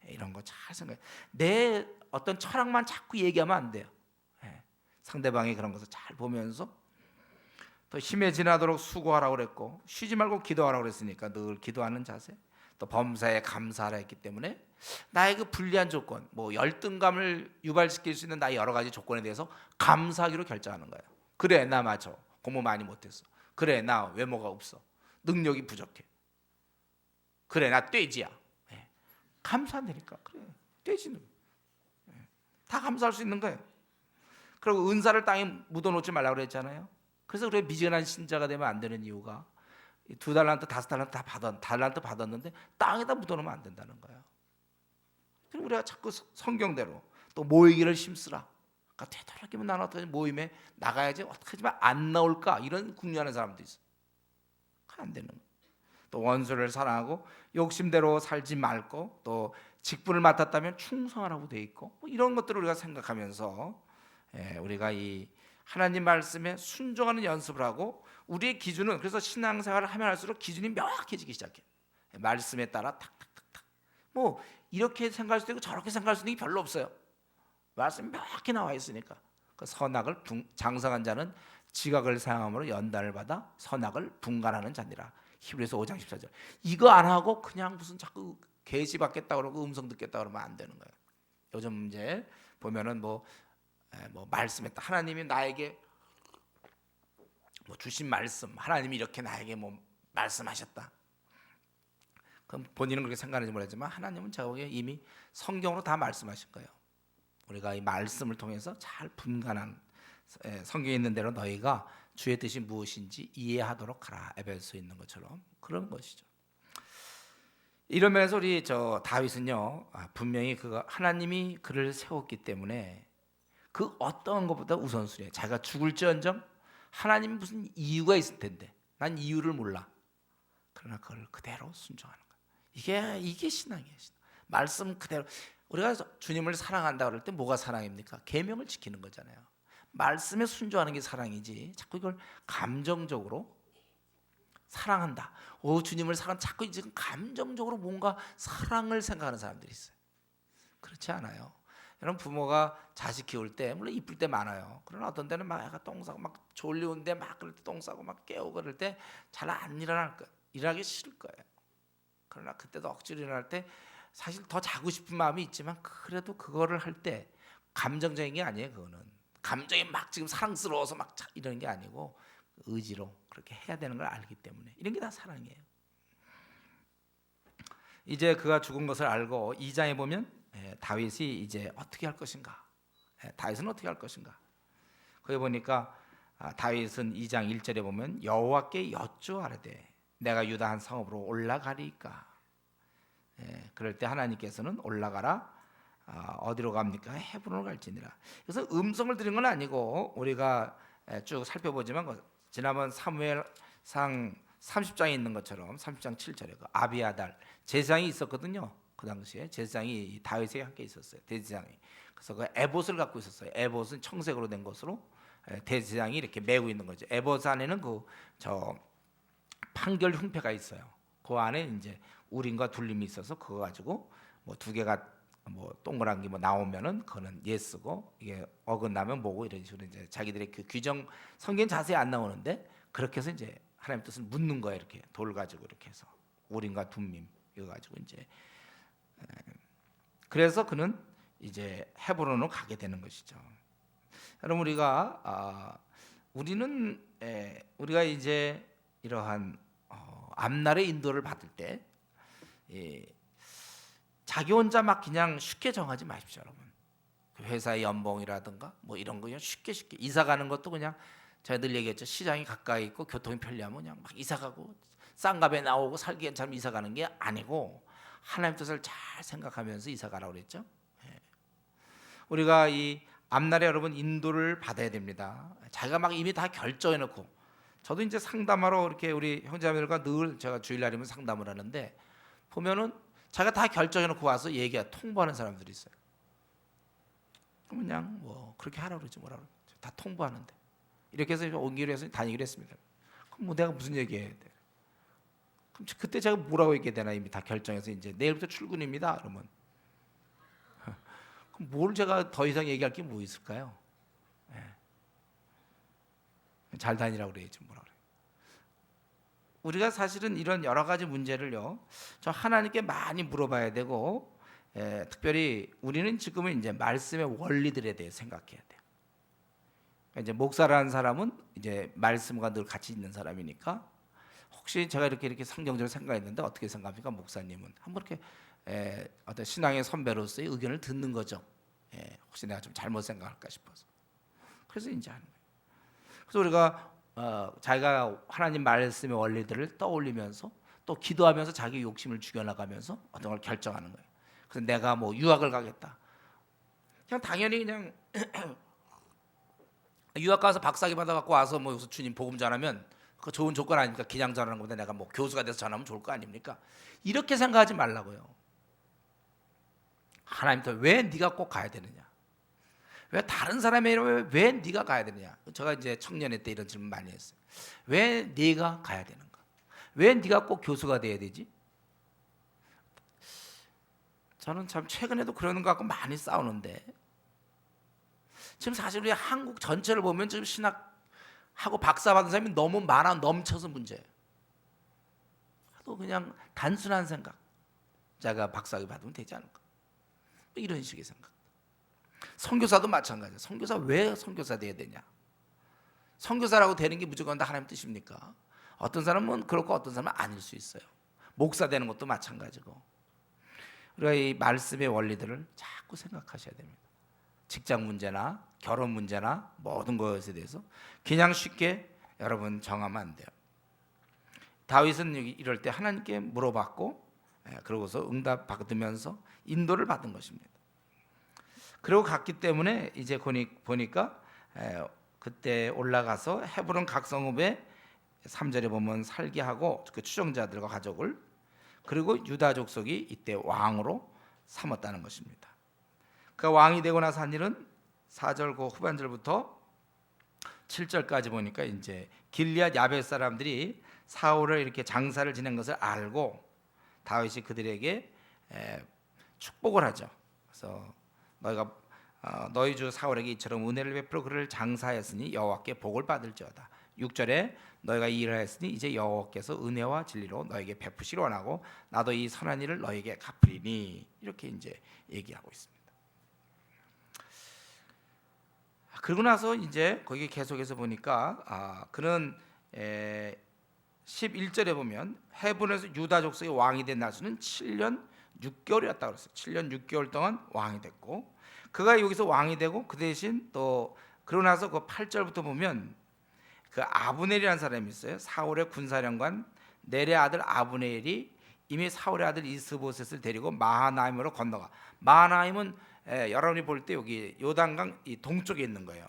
이런 거 잘 생각해. 내 어떤 철학만 자꾸 얘기하면 안 돼요. 상대방이 그런 것을 잘 보면서, 또 힘에 지나도록 수고하라고 그랬고 쉬지 말고 기도하라고 그랬으니까 늘 기도하는 자세, 또 범사에 감사하라 했기 때문에 나의 그 불리한 조건, 뭐 열등감을 유발시킬 수 있는 나의 여러 가지 조건에 대해서 감사하기로 결정하는 거예요. 그래 나 맞아, 공부 많이 못했어. 그래 나 외모가 없어. 능력이 부족해. 그래, 나 돼지야. 예. 감사한다니까. 그래, 돼지는 다 감사할 수 있는 거예요. 그리고 은사를 땅에 묻어놓지 말라고 그랬잖아요. 그래서 그래 미지근한 신자가 되면 안 되는 이유가 2달란트, 5달란트 다 달란트 받았는데 땅에다 묻어놓으면 안 된다는 거예요. 그리고 우리가 자꾸 성경대로 또 모이기를 힘쓰라. 그러니까 되도록이면 나는 어떻게 모임에 나가야지, 어떻게 하지만 안 나올까, 이런 궁리하는 사람도 있어. 안 되는 거예요. 또 원수를 사랑하고 욕심대로 살지 말고, 또 직분을 맡았다면 충성하라고 돼 있고, 뭐 이런 것들을 우리가 생각하면서 우리가 이 하나님 말씀에 순종하는 연습을 하고, 우리의 기준은, 그래서 신앙생활을 하면 할수록 기준이 명확해지기 시작해. 말씀에 따라 탁탁탁탁, 뭐 이렇게 생각할 수도 있고 저렇게 생각할 수도 있는 게 별로 없어요. 말씀이 명확히 나와 있으니까. 그 선악을 장성한 자는 지각을 사용함으로 연단을 받아 선악을 분간하는 자니라. 히브리서 5장 14절. 이거 안 하고 그냥 무슨 자꾸 계시 받겠다 그러고 음성 듣겠다 그러면 안 되는 거예요. 요즘 이제 보면은 뭐 말씀에 하나님이 나에게 뭐 주신 말씀, 하나님이 이렇게 나에게 뭐 말씀하셨다. 그럼 본인은 그렇게 생각하는지 모르지만 하나님은 저에게 이미 성경으로 다 말씀하신 거예요. 우리가 이 말씀을 통해서 잘 분간한, 성경에 있는 대로 너희가 주의 뜻이 무엇인지 이해하도록 하라. 에베소에 있는 것처럼 그런 것이죠. 이런 면에서 우리 다윗은요, 분명히 하나님이 그를 세웠기 때문에 그 어떤 것보다 우선순위에 자기가 죽을지언정 하나님이 무슨 이유가 있을 텐데 난 이유를 몰라. 그러나 그걸 그대로 순종하는 거예요. 이게 신앙이에요. 말씀 그대로. 우리가 주님을 사랑한다 그럴 때 뭐가 사랑입니까? 계명을 지키는 거잖아요. 말씀에 순종하는 게 사랑이지, 자꾸 이걸 감정적으로 사랑한다, 주님을 자꾸 지금 감정적으로 뭔가 사랑을 생각하는 사람들이 있어요. 그렇지 않아요. 여러분, 부모가 자식 키울 때 물론 이쁠 때 많아요. 그러나 어떤 때는 막 애가 똥 싸고 막 졸려온데 막 그럴 때 똥 싸고 막 깨우고 그럴 때 잘 안 일어날 거예요. 일하기 싫을 거예요. 그러나 그때도 억지로 일어날 때 사실 더 자고 싶은 마음이 있지만 그래도 그거를 할 때 감정적인 게 아니에요. 그거는 감정이 막 지금 사랑스러워서 막 이러는 게 아니고 의지로 그렇게 해야 되는 걸 알기 때문에 이런 게 다 사랑이에요. 이제 그가 죽은 것을 알고 2장에 보면 다윗이 이제 어떻게 할 것인가, 다윗은 어떻게 할 것인가. 거기 보니까 다윗은 2장 1절에 보면 여호와께 여쭈아르되 내가 유다 한 성읍으로 올라가리까. 그럴 때 하나님께서는 올라가라. 어디로 갑니까? 헤브론으로 갈지니라. 그래서 음성을 드린 건 아니고 우리가 쭉 살펴보지만 지난번 사무엘상 30장에 있는 것처럼 30장 7절에 그 아비아달 제사장이 있었거든요. 그 당시에 제사장이 다윗에게 함께 있었어요. 대제사장이. 그래서 그 에봇을 갖고 있었어요. 에봇은 청색으로 된 것으로 대제사장이 이렇게 메고 있는 거죠. 에봇 안에는 판결 흉패가 있어요. 그 안에 이제 우림과 둘림이 있어서 그거 가지고 뭐 두 개가 뭐 동그란 게 뭐 나오면은 그거는 예스고, 이게 어긋나면 뭐고, 이런 식으로 이제 자기들의 그 규정, 성경 자세히 안 나오는데 그렇게 해서 이제 하나님 뜻을 묻는 거예요. 이렇게 돌 가지고 이렇게 해서 우림과 둠밈 이거 가지고 이제 그래서 그는 이제 헤브론으로 가게 되는 것이죠. 여러분, 우리가 이제 이러한 앞날의 인도를 받을 때 자기 혼자 막 그냥 쉽게 정하지 마십시오, 여러분. 회사의 연봉이라든가 뭐 이런 거 그냥 쉽게 이사 가는 것도 그냥 제가 늘 얘기했죠. 시장이 가까이 있고 교통이 편리하면 그냥 막 이사 가고 싼 값에 나오고 살기 괜찮으면 이사 가는 게 아니고 하나님 뜻을 잘 생각하면서 이사 가라고 그랬죠. 우리가 이 앞날에 여러분 인도를 받아야 됩니다. 자기가 막 이미 다 결정해 놓고, 저도 이제 상담하러 이렇게 우리 형제자매들과 늘 제가 주일날이면 상담을 하는데 보면은 자기가 다 결정해 놓고 와서 통보하는 사람들이 있어요. 그냥 뭐 그렇게 하라고 그러지 뭐라 그러지, 다 통보하는데 이렇게 해서 오기로 해서 다니기로 했습니다. 그럼 뭐 내가 무슨 얘기해야 돼? 그럼 그때 제가 뭐라고 얘기해야 되나? 이미 다 결정해서 이제 내일부터 출근입니다. 그러면 그럼 뭘 제가 더 이상 얘기할 게 뭐 있을까요? 잘 다니라고 그래야지 뭐라 그래. 우리가 사실은 이런 여러 가지 문제를요, 저 하나님께 많이 물어봐야 되고, 특별히 우리는 지금은 이제 말씀의 원리들에 대해 생각해야 돼요. 이제 목사라는 사람은 이제 말씀과 늘 같이 있는 사람이니까 혹시 제가 이렇게 성경적으로 생각했는데 어떻게 생각합니까, 목사님은? 한번 이렇게 어떤 신앙의 선배로서의 의견을 듣는 거죠. 혹시 내가 좀 잘못 생각할까 싶어서. 그래서 이제 하는 거예요. 그래서 우리가 자기가 하나님 말씀의 원리들을 떠올리면서 또 기도하면서 자기 욕심을 죽여나가면서 어떤 걸 결정하는 거예요. 그래서 내가 뭐 유학을 가겠다. 그냥 당연히 그냥 유학 가서 박사학위 받아갖고 와서 뭐 여기서 주님 복음 전하면 그 좋은 조건 아닙니까? 그냥 전하는 것보다 내가 뭐 교수가 돼서 전하면 좋을 거 아닙니까? 이렇게 생각하지 말라고요. 하나님한테 왜 네가 꼭 가야 되느냐? 왜 다른 사람의 이름을 왜 네가 가야 되느냐? 제가 이제 청년회 때 이런 질문 많이 했어요. 왜 네가 가야 되는가? 왜 네가 꼭 교수가 돼야 되지? 저는 참 최근에도 그러는 것 같고 많이 싸우는데 지금 사실 우리 한국 전체를 보면 지금 신학하고 박사 받은 사람이 너무 많아 넘쳐서 문제예요. 또 그냥 단순한 생각, 자가 박사학위 받으면 되지 않을까? 이런 식의 생각. 선교사도 마찬가지예요. 선교사 왜 선교사 돼야 되냐? 선교사라고 되는 게 무조건 다 하나님 뜻입니까? 어떤 사람은 그렇고 어떤 사람은 아닐 수 있어요. 목사 되는 것도 마찬가지고. 우리가 이 말씀의 원리들을 자꾸 생각하셔야 됩니다. 직장 문제나 결혼 문제나 모든 것에 대해서 그냥 쉽게 여러분 정하면 안 돼요. 다윗은 이럴 때 하나님께 물어봤고 그러고서 응답 받으면서 인도를 받은 것입니다. 그리고 갔기 때문에 이제 보니까 그때 올라가서 헤브론 각성읍에 3절에 보면 살게 하고 그 추종자들과 가족을 그리고 유다 족속이 이때 왕으로 삼았다는 것입니다. 그 왕이 되고 나서 한 일은 4절 그 후반절부터 7절까지 보니까 이제 길리앗 야벳 사람들이 사울을 이렇게 장사를 지낸 것을 알고 다윗이 그들에게 축복을 하죠. 그래서 너희가 너희 주 사울에게 이처럼 은혜를 베풀어 그를 장사했으니 여호와께 복을 받을지어다. 6절에 너희가 이 일을 했으니 이제 여호와께서 은혜와 진리로 너에게 베푸시를 원하고 나도 이 선한 일을 너에게 갚으리니 이렇게 이제 얘기하고 있습니다. 그러고 나서 이제 거기 계속해서 보니까 그는 11절에 보면 헤브론에서 유다 족속의 왕이 된 날수는 7년 6개월이었다고 그랬어요. 7년 6개월 동안 왕이 됐고 그가 여기서 왕이 되고 그 대신 또 그러고 나서 그 8절부터 보면 그 아브넬이라는 사람이 있어요. 사울의 군사령관 넬의 아들 아브넬이 이미 사울의 아들 이스보셋을 데리고 마하나임으로 건너가. 마하나임은 여러분이 볼 때 여기 요단강 이 동쪽에 있는 거예요.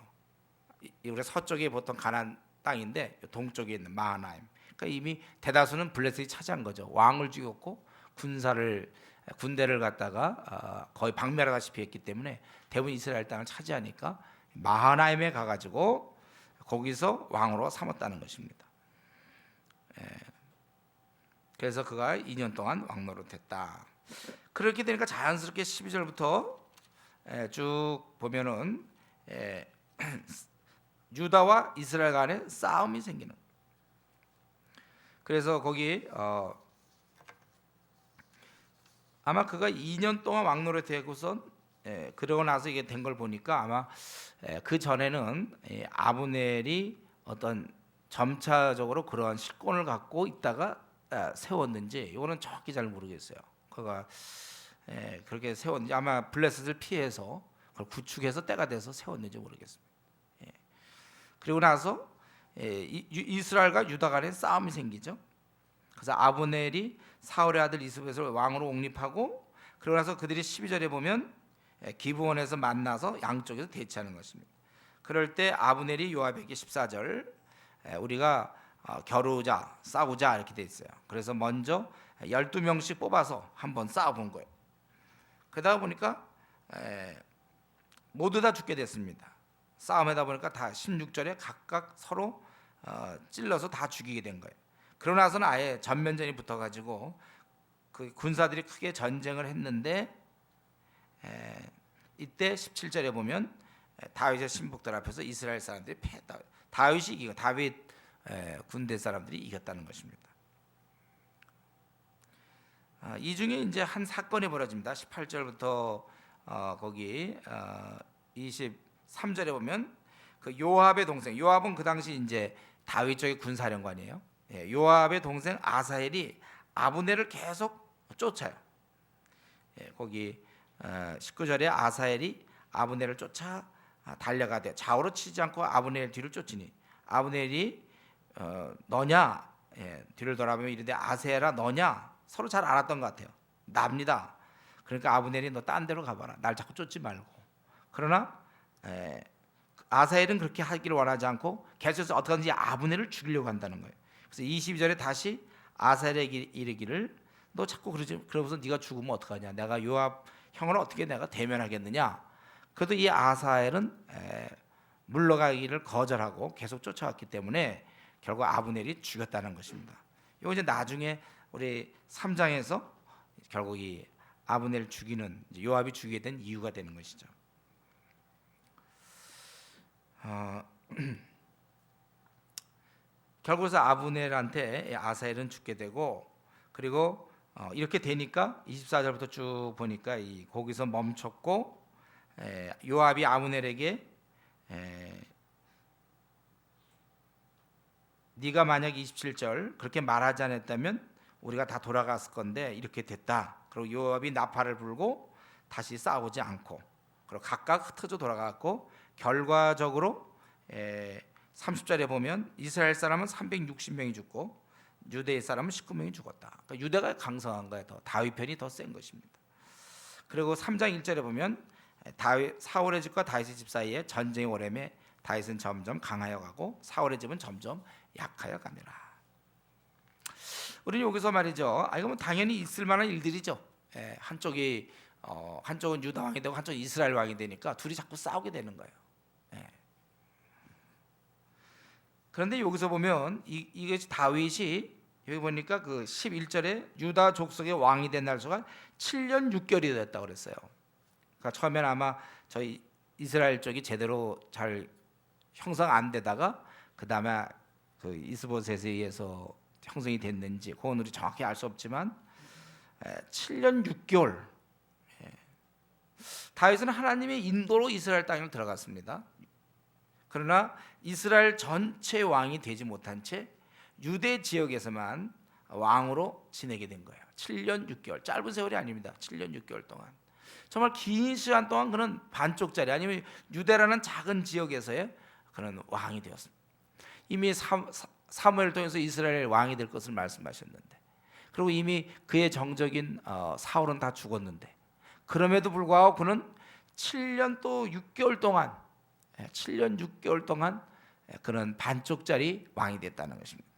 우리 서쪽에 보통 가나안 땅인데 동쪽에 있는 마하나임. 그러니까 이미 대다수는 블레셋이 차지한 거죠. 왕을 죽였고 군대를 갖다가 거의 박멸하다시피 했기 때문에 대부분 이스라엘 땅을 차지하니까 마하나임에 가가지고 거기서 왕으로 삼았다는 것입니다. 그래서 그가 2년 동안 왕노릇했다. 그렇게 되니까 자연스럽게 12절부터 쭉 보면은 유다와 이스라엘 간에 싸움이 생기는. 그래서 거기 아마 그가 2년 동안 왕노릇하고선 그러고 나서 이게 된 걸 보니까 아마 그 전에는 아브넬이 어떤 점차적으로 그러한 실권을 갖고 있다가 세웠는지 이거는 정확히 잘 모르겠어요. 그가 그렇게 세웠는지 아마 블레셋을 피해서 그걸 구축해서 때가 돼서 세웠는지 모르겠습니다. 그리고 나서 이스라엘과 유다 간에 싸움이 생기죠. 그래서 아브넬이 사울의 아들 이스보셋을 왕으로 옹립하고 그러고 나서 그들이 12절에 보면 기브온에서 만나서 양쪽에서 대치하는 것입니다. 그럴 때 아브넬이 요압에게 14절 우리가 겨루자 싸우자 이렇게 돼 있어요. 그래서 먼저 12명씩 뽑아서 한번 싸워본 거예요. 그러다 보니까 모두 다 죽게 됐습니다. 싸움하다 보니까 다 16절에 각각 서로 찔러서 다 죽이게 된 거예요. 그러고 나서는 아예 전면전이 붙어가지고 그 군사들이 크게 전쟁을 했는데 이때 17절에 보면 다윗의 신복들 앞에서 이스라엘 사람들이 패했다. 다윗이 이기고 다윗 군대 사람들이 이겼다는 것입니다. 이 중에 이제 한 사건이 벌어집니다. 18절부터 거기 23절에 보면 그 요압의 동생 요압은 그 당시 이제 다윗 쪽의 군사령관이에요. 요압의 동생 아사헬이 아브넬을 계속 쫓아요. 거기 19절에 아사헬이 아브넬을 쫓아 달려가되 좌우로 치지 않고 아브넬 뒤를 쫓으니 아브넬이 너냐, 뒤를 돌아보면 이르되 아사헬아 너냐, 서로 잘 알았던 것 같아요. 납니다. 그러니까 아브넬이 너 딴 데로 가봐라, 날 자꾸 쫓지 말고. 그러나 아사헬은 그렇게 하기를 원하지 않고 계속해서 어떻게든지 아브넬을 죽이려고 한다는 거예요. 그래서 22절에 다시 아사헬에게 이르기를 너 자꾸 그러면서 네가 죽으면 어떡하냐, 내가 요압 형을 어떻게 내가 대면하겠느냐. 그래도 이 아사헬은 물러가기를 거절하고 계속 쫓아왔기 때문에 결국 아브넬이 죽였다는 것입니다. 이거 이제 나중에 우리 3장에서 결국 이 아브넬을 죽이는, 요압이 죽이게 된 이유가 되는 것이죠. 결국에서 아브넬한테 아사헬은 죽게 되고, 그리고 이렇게 되니까 24절부터 쭉 보니까 거기서 멈췄고, 요압이 아브넬에게 네가 만약 27절 그렇게 말하지 않았다면 우리가 다 돌아갔을 건데 이렇게 됐다. 그리고 요압이 나팔을 불고 다시 싸우지 않고, 그리고 각각 흩어져 돌아갔고, 결과적으로 30절에 보면 이스라엘 사람은 360명이 죽고 유대 사람은 19명이 죽었다. 그러니까 유대가 강성한 거예요. 더 다윗 편이 더 센 것입니다. 그리고 3장 1절에 보면 사울의 집과 다윗의 집 사이에 전쟁이 오래매 다윗은 점점 강하여 가고 사울의 집은 점점 약하여 가니라. 우리는 여기서 말이죠. 이건 당연히 있을 만한 일들이죠. 한쪽은 유다 왕이 되고 한쪽은 이스라엘 왕이 되니까 둘이 자꾸 싸우게 되는 거예요. 그런데 여기서 보면 이것이 다윗이 여기 보니까 그 11절에 유다 족속의 왕이 된 날수가 7년 6개월이 됐다고 그랬어요. 그러니까 처음에는 아마 저희 이스라엘 쪽이 제대로 잘 형성 안 되다가 그 다음에 그 이스보셋에 의해서 형성이 됐는지 그건 우리 정확히 알 수 없지만 7년 6개월 다윗은 하나님의 인도로 이스라엘 땅에 들어갔습니다. 그러나 이스라엘 전체 왕이 되지 못한 채 유대 지역에서만 왕으로 지내게 된 거예요. 7년 6개월, 짧은 세월이 아닙니다. 7년 6개월 동안 정말 긴 시간 동안 그는 반쪽짜리, 아니면 유대라는 작은 지역에서의 그런 왕이 되었습니다. 이미 사무엘을 통해서 이스라엘 왕이 될 것을 말씀하셨는데, 그리고 이미 그의 정적인 사울은 다 죽었는데, 그럼에도 불구하고 그는 7년 또 6개월 동안 7년 6개월 동안 그는 반쪽짜리 왕이 됐다는 것입니다.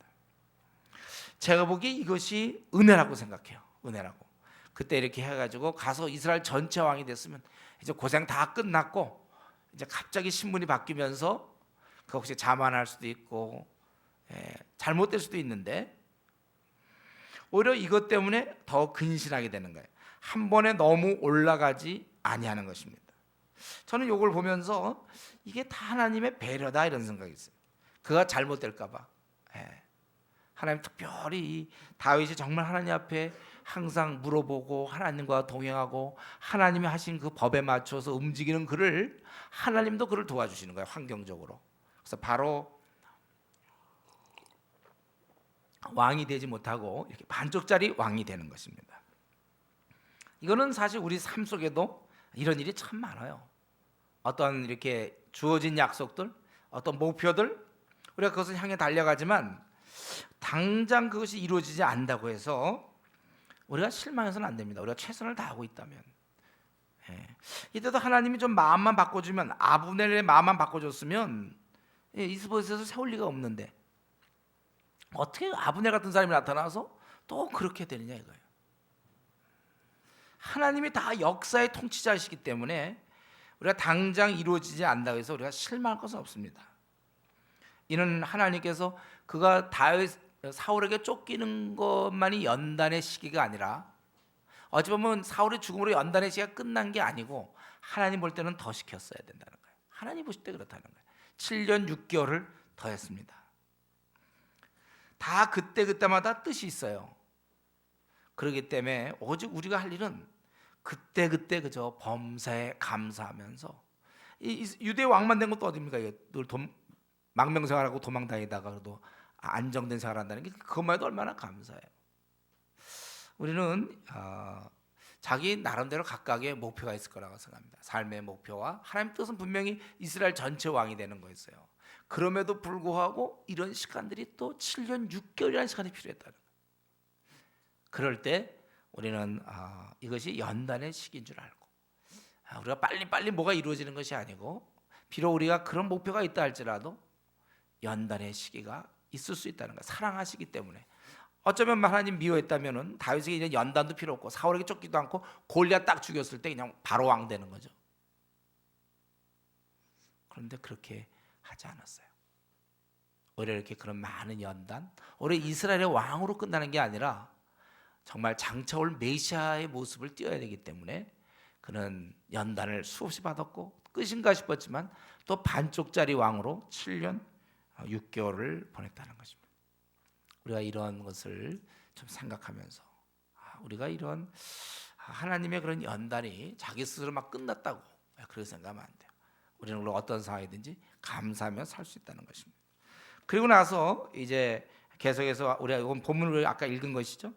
제가 보기에 이것이 은혜라고 생각해요. 은혜라고. 그때 이렇게 해가지고 가서 이스라엘 전체 왕이 됐으면 이제 고생 다 끝났고, 이제 갑자기 신분이 바뀌면서 그 혹시 자만할 수도 있고 잘못될 수도 있는데, 오히려 이것 때문에 더 근신하게 되는 거예요. 한 번에 너무 올라가지 아니하는 것입니다. 저는 이걸 보면서 이게 다 하나님의 배려다 이런 생각이 있어요. 그가 잘못될까 봐. 하나님 특별히 다윗이 정말 하나님 앞에 항상 물어보고 하나님과 동행하고 하나님이 하신 그 법에 맞춰서 움직이는 그를, 하나님도 그를 도와주시는 거예요. 환경적으로. 그래서 바로 왕이 되지 못하고 이렇게 반쪽짜리 왕이 되는 것입니다. 이거는 사실 우리 삶 속에도 이런 일이 참 많아요. 어떤 이렇게 주어진 약속들, 어떤 목표들, 우리가 그것을 향해 달려가지만 당장 그것이 이루어지지 않는다고 해서 우리가 실망해서는 안 됩니다. 우리가 최선을 다하고 있다면. 이때도 하나님이 좀 마음만 바꿔주면, 아브넬의 마음만 바꿔줬으면 이스보셋을 세울 리가 없는데 어떻게 아브넬 같은 사람이 나타나서 또 그렇게 되느냐 이거예요. 하나님이 다 역사의 통치자이시기 때문에 우리가 당장 이루어지지 않는다고 해서 우리가 실망할 것은 없습니다. 이는 하나님께서 그가 사울에게 쫓기는 것만이 연단의 시기가 아니라, 어찌 보면 사울의 죽음으로 연단의 시기가 끝난 게 아니고 하나님 볼 때는 더 시켰어야 된다는 거예요. 하나님 보실 때 그렇다는 거예요. 7년 6개월을 더 했습니다. 다 그때마다 뜻이 있어요. 그렇기 때문에 오직 우리가 할 일은 그때 그저 범사에 감사하면서, 이 유대 왕만 된 것도 어딥니까? 늘 망명생활하고 도망다니다가 그래도 안정된 생활한다는 게 그것만 해도 얼마나 감사해요. 우리는 자기 나름대로 각각의 목표가 있을 거라고 생각합니다. 삶의 목표와 하나님 뜻은 분명히 이스라엘 전체 왕이 되는 거였어요. 그럼에도 불구하고 이런 시간들이 또 7년 6개월이라는 시간이 필요했다는 거예요. 그럴 때 우리는 이것이 연단의 시기인 줄 알고, 우리가 빨리 뭐가 이루어지는 것이 아니고, 비록 우리가 그런 목표가 있다 할지라도 연단의 시기가 있을 수 있다는 거예요. 사랑하시기 때문에. 어쩌면 하나님 미워했다면은 다윗에게 이제 연단도 필요 없고 사울에게 쫓기도 않고 골리앗 딱 죽였을 때 그냥 바로 왕 되는 거죠. 그런데 그렇게 하지 않았어요. 오히려 이렇게 그런 많은 연단, 오히려 이스라엘의 왕으로 끝나는 게 아니라 정말 장차 올 메시아의 모습을 띄어야 되기 때문에 그는 연단을 수없이 받았고 끝인가 싶었지만 또 반쪽짜리 왕으로 7년 6개월을 보냈다는 것입니다. 우리가 이런 것을 좀 생각하면서 우리가 이런 하나님의 그런 연단이 자기 스스로 막 끝났다고 그렇게 생각하면 안 돼요. 우리는 어떤 상황이든지 감사하며 살 수 있다는 것입니다. 그리고 나서 이제 계속해서 우리가 이건 본문을 아까 읽은 것이죠.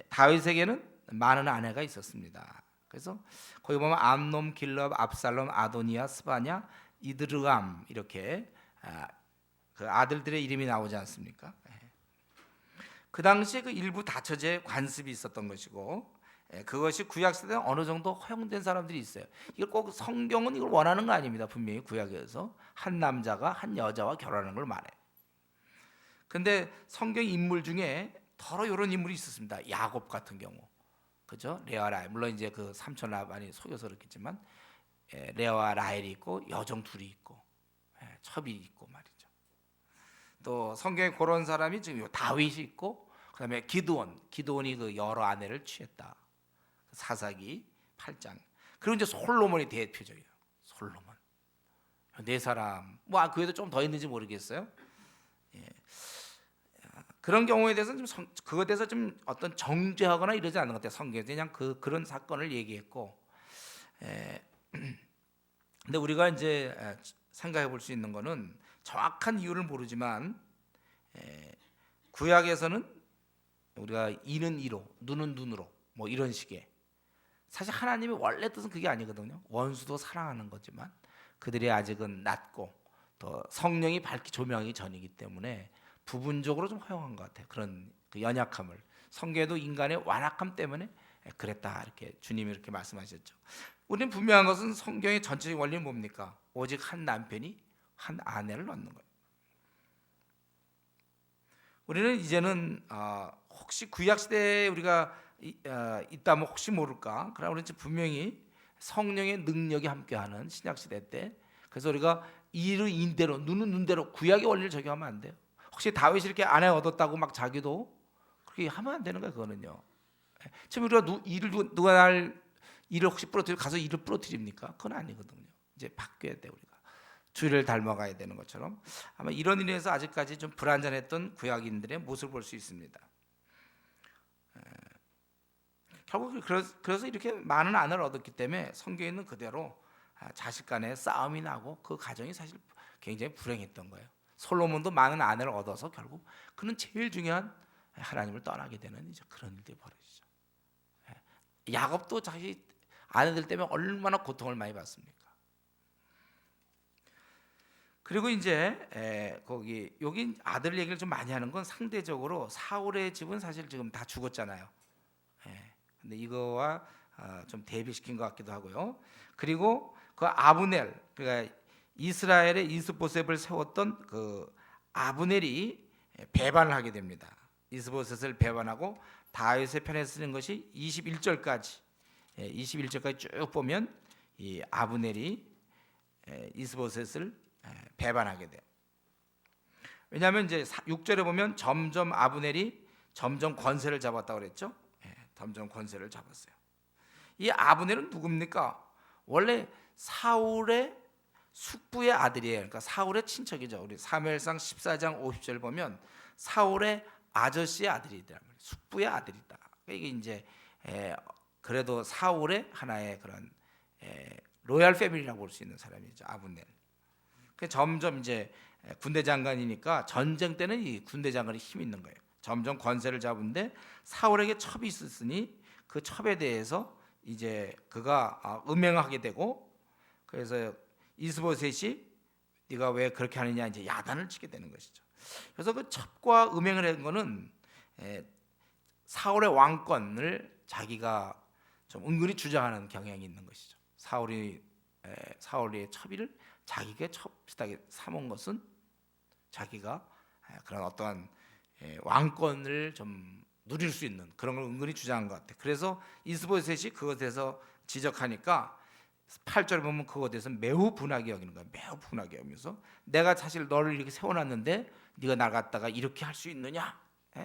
다윗에게는 많은 아내가 있었습니다. 그래서 거기 보면 암놈, 길럽, 압살롬, 아도니아, 스바냐, 이드르감 이렇게 그 아들들의 이름이 나오지 않습니까? 그 당시에 그 일부 다처제 관습이 있었던 것이고, 그것이 구약 시대에 어느 정도 허용된 사람들이 있어요. 이걸 꼭 성경은 이걸 원하는 거 아닙니다. 분명히 구약에서 한 남자가 한 여자와 결혼하는 걸 말해. 근데 성경 인물 중에 더러 이런 인물이 있었습니다. 야곱 같은 경우, 그죠? 레아 라헬, 물론 이제 그 삼촌 라반이 속여서 그렇겠지만 레아와 라헬이 있고 여종 둘이 있고 첩이 있고 말이죠. 또 성경에 그런 사람이 지금 다윗이 있고, 그다음에 기드온이 그 여러 아내를 취했다. 사사기 8장. 그리고 이제 솔로몬이 대표적이에요. 솔로몬 네 사람, 뭐 그 외에도 좀 더 있는지 모르겠어요. 그런 경우에 대해서는 좀 그것에 대해서 좀 어떤 정죄하거나 이러지 않는 것 같아요. 성경에서 그냥 그런 사건을 얘기했고, 근데 우리가 이제 생각해 볼 수 있는 거는 정확한 이유를 모르지만 구약에서는 우리가 이는 이로, 눈은 눈으로 뭐 이런 식의, 사실 하나님의 원래 뜻은 그게 아니거든요. 원수도 사랑하는 거지만 그들이 아직은 낮고 또 성령이 밝히 조명하기 전이기 때문에 부분적으로 좀 허용한 것 같아요. 그런 그 연약함을 성경에도 인간의 완악함 때문에 그랬다 이렇게 주님이 이렇게 말씀하셨죠. 우리는 분명한 것은 성경의 전체적인 원리는 뭡니까? 오직 한 남편이 한 아내를 낳는 거예요. 우리는 이제는 혹시 구약 시대에 우리가 있다면 혹시 모를까? 그러나 우리는 분명히 성령의 능력이 함께하는 신약 시대 때, 그래서 우리가 이를 인대로, 눈은 눈대로 구약의 원리를 적용하면 안 돼요. 혹시 다윗이 이렇게 아내 얻었다고 막 자기도 그렇게 하면 안 되는 거예요. 그거는요. 지금 우리가 누가 날 일을 혹시 부러뜨려 가서 일을 부러뜨립니까? 그건 아니거든요. 이제 바뀌어야 돼 우리가. 주를 닮아가야 되는 것처럼 아마 이런 일에서 아직까지 좀 불완전했던 구약인들의 모습을 볼 수 있습니다. 결국 그래서 이렇게 많은 아내를 얻었기 때문에 성경에 있는 그대로 자식 간의 싸움이 나고 그 가정이 사실 굉장히 불행했던 거예요. 솔로몬도 많은 아내를 얻어서 결국 그는 제일 중요한 하나님을 떠나게 되는 이제 그런 일들이 벌어지죠. 야곱도 자기 아내들 때문에 얼마나 고통을 많이 받습니까? 그리고 이제 여기 아들 얘기를 좀 많이 하는 건 상대적으로 사울의 집은 사실 지금 다 죽었잖아요. 근데 이거와 좀 대비시킨 것 같기도 하고요. 그리고 그 아브넬, 그러니까 이스라엘의 이스보셋을 세웠던 그 아브넬이 배반을 하게 됩니다. 이스보셋을 배반하고 다윗의 편에 쓰는 것이 21절까지, 21절까지 쭉 보면 이 아브넬이 이스보셋을 배반하게 돼요. 왜냐하면 이제 6절에 보면 점점 아브넬이 점점 권세를 잡았다고 그랬죠. 점점 권세를 잡았어요. 이 아브넬은 누굽니까? 원래 사울의 숙부의 아들이에요. 그러니까 사울의 친척이죠. 우리 사무엘상 14장 50절 보면 사울의 아저씨의 아들이다. 숙부의 아들이다. 이게 이제 그래도 사울의 하나의 그런 로얄 패밀리라고 볼 수 있는 사람이죠. 아브넬. 점점 이제 군대 장관이니까 전쟁 때는 이 군대 장관이 힘 있는 거예요. 점점 권세를 잡은데 사울에게 첩이 있었으니 그 첩에 대해서 이제 그가 음행하게 되고, 그래서 이스보셋이 네가 왜 그렇게 하느냐 이제 야단을 치게 되는 것이죠. 그래서 그 첩과 음행을 한 거는 사울의 왕권을 자기가 좀 은근히 주장하는 경향이 있는 것이죠. 사울의 첩의를 자기가 첩 비슷하게 삼은 것은 자기가 그런 어떠한 왕권을 좀 누릴 수 있는 그런 걸 은근히 주장한 것 같아요. 그래서 이스보셋이 그것에서 지적하니까 8절에 보면 그것에 대해서 매우 분하게 여기는 거예요. 매우 분하게 여기면서 내가 사실 너를 이렇게 세워놨는데 네가 날 갖다가 이렇게 할 수 있느냐,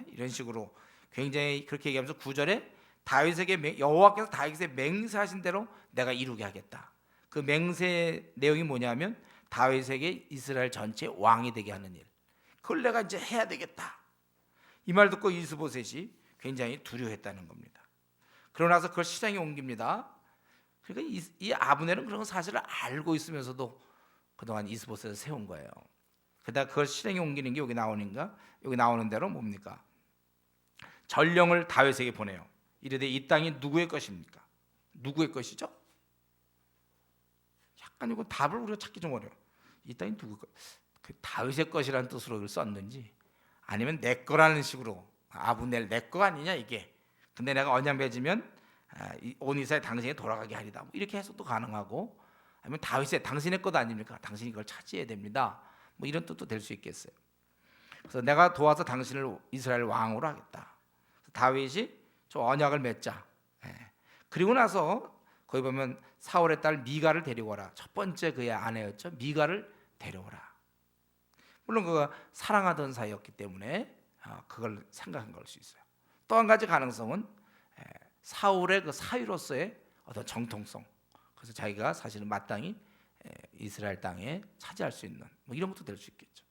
이런 식으로 굉장히 그렇게 얘기하면서 9절에 다윗에게 여호와께서 다윗에 맹세하신 대로 내가 이루게 하겠다. 그 맹세 내용이 뭐냐면 다윗에게 이스라엘 전체 왕이 되게 하는 일, 그걸 내가 이제 해야 되겠다. 이 말 듣고 이스보셋이 굉장히 두려워했다는 겁니다. 그러고 나서 그걸 시장에 옮깁니다. 그러니까 이 아브넬은 그런 사실을 알고 있으면서도 그동안 이스보셋을 세운 거예요. 그러다 그걸 실행에 옮기는 게 여기 나오는가? 여기 나오는 대로 뭡니까? 전령을 다윗에게 보내요. 이르되 이 땅이 누구의 것입니까? 누구의 것이죠? 약간 이거 답을 우리가 찾기 좀 어려워. 이 땅이 누구 것? 그 다윗의 것이라는 뜻으로 이걸 썼는지 아니면 내 거라는 식으로 아브넬 내 거 아니냐 이게. 근데 내가 언약 맺으면 온 이스라엘 당신이 돌아가게 하리다. 뭐 이렇게 해석도 가능하고, 아니면 다윗의 당신의 것 아닙니까? 당신이 그걸 차지해야 됩니다. 뭐 이런 뜻도 될 수 있겠어요. 그래서 내가 도와서 당신을 이스라엘 왕으로 하겠다. 다윗이 저 언약을 맺자. 그리고 나서 거기 보면 사울의 딸 미가를 데려오라. 첫 번째 그의 아내였죠. 미가를 데려오라. 물론 그가 사랑하던 사이였기 때문에 그걸 생각한 걸 수 있어요. 또 한 가지 가능성은 사울의 그 사위로서의 어떤 정통성. 그래서 자기가 사실은 마땅히 이스라엘 땅에 차지할 수 있는 뭐 이런 것도 될 수 있겠죠.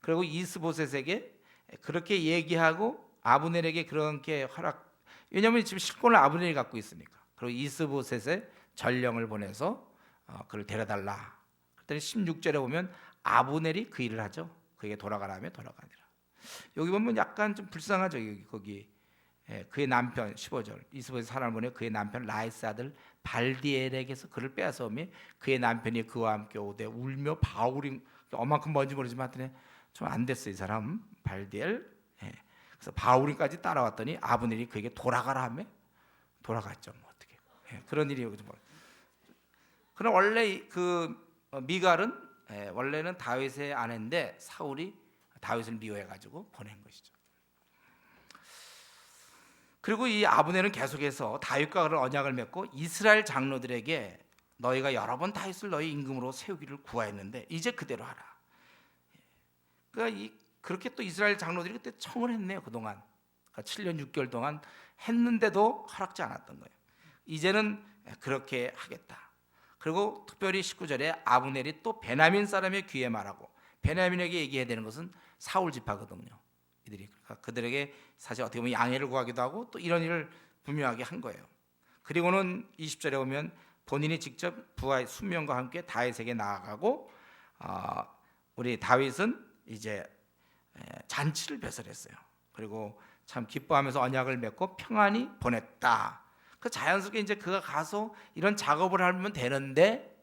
그리고 이스보셋에게 그렇게 얘기하고 아브넬에게 그렇게 허락. 왜냐하면 지금 실권을 아브넬이 갖고 있으니까. 그리고 이스보셋의 전령을 보내서 그를 데려달라. 그랬더니 16절에 보면 아브넬이 그 일을 하죠. 그에게 돌아가라며 돌아가니라. 여기 보면 약간 좀 불쌍하죠. 거기 그의 남편 15절 이스보셋 사람을 보내 그의 남편 라이스 아들 발디엘에게서 그를 빼앗아오며 그의 남편이 그와 함께 오되 울며 바울이 얼만큼 뭔지 모르지만 하여튼 좀 안 됐어 이 사람 발디엘. 그래서 바울이까지 따라왔더니 아브넬이 그에게 돌아가라 하며 돌아갔죠. 뭐 어떻게 그런 일이 여기서. 그럼 원래 그 미갈은 원래는 다윗의 아내인데 사울이 다윗을 미워해가지고 보낸 것이죠. 그리고 이 아브넬은 계속해서 다윗과 그런 언약을 맺고 이스라엘 장로들에게 너희가 여러 번 다윗을 너희 임금으로 세우기를 구하였는데 이제 그대로 하라. 그러니까 그렇게 또 이스라엘 장로들이 그때 청을 했네요. 그동안 그러니까 7년 6개월 동안 했는데도 허락지 않았던 거예요. 이제는 그렇게 하겠다. 그리고 특별히 19절에 아브넬이 또 베냐민 사람의 귀에 말하고, 베냐민에게 얘기해야 되는 것은 사울 지파거든요. 이들이 그들에게 사실 어떻게 보면 양해를 구하기도 하고 또 이런 일을 분명하게 한 거예요. 그리고는 20절에 보면 본인이 직접 부하의 순명과 함께 다윗에게 나아가고 우리 다윗은 이제 잔치를 배설했어요. 그리고 참 기뻐하면서 언약을 맺고 평안히 보냈다. 그 자연스럽게 이제 그가 가서 이런 작업을 하면 되는데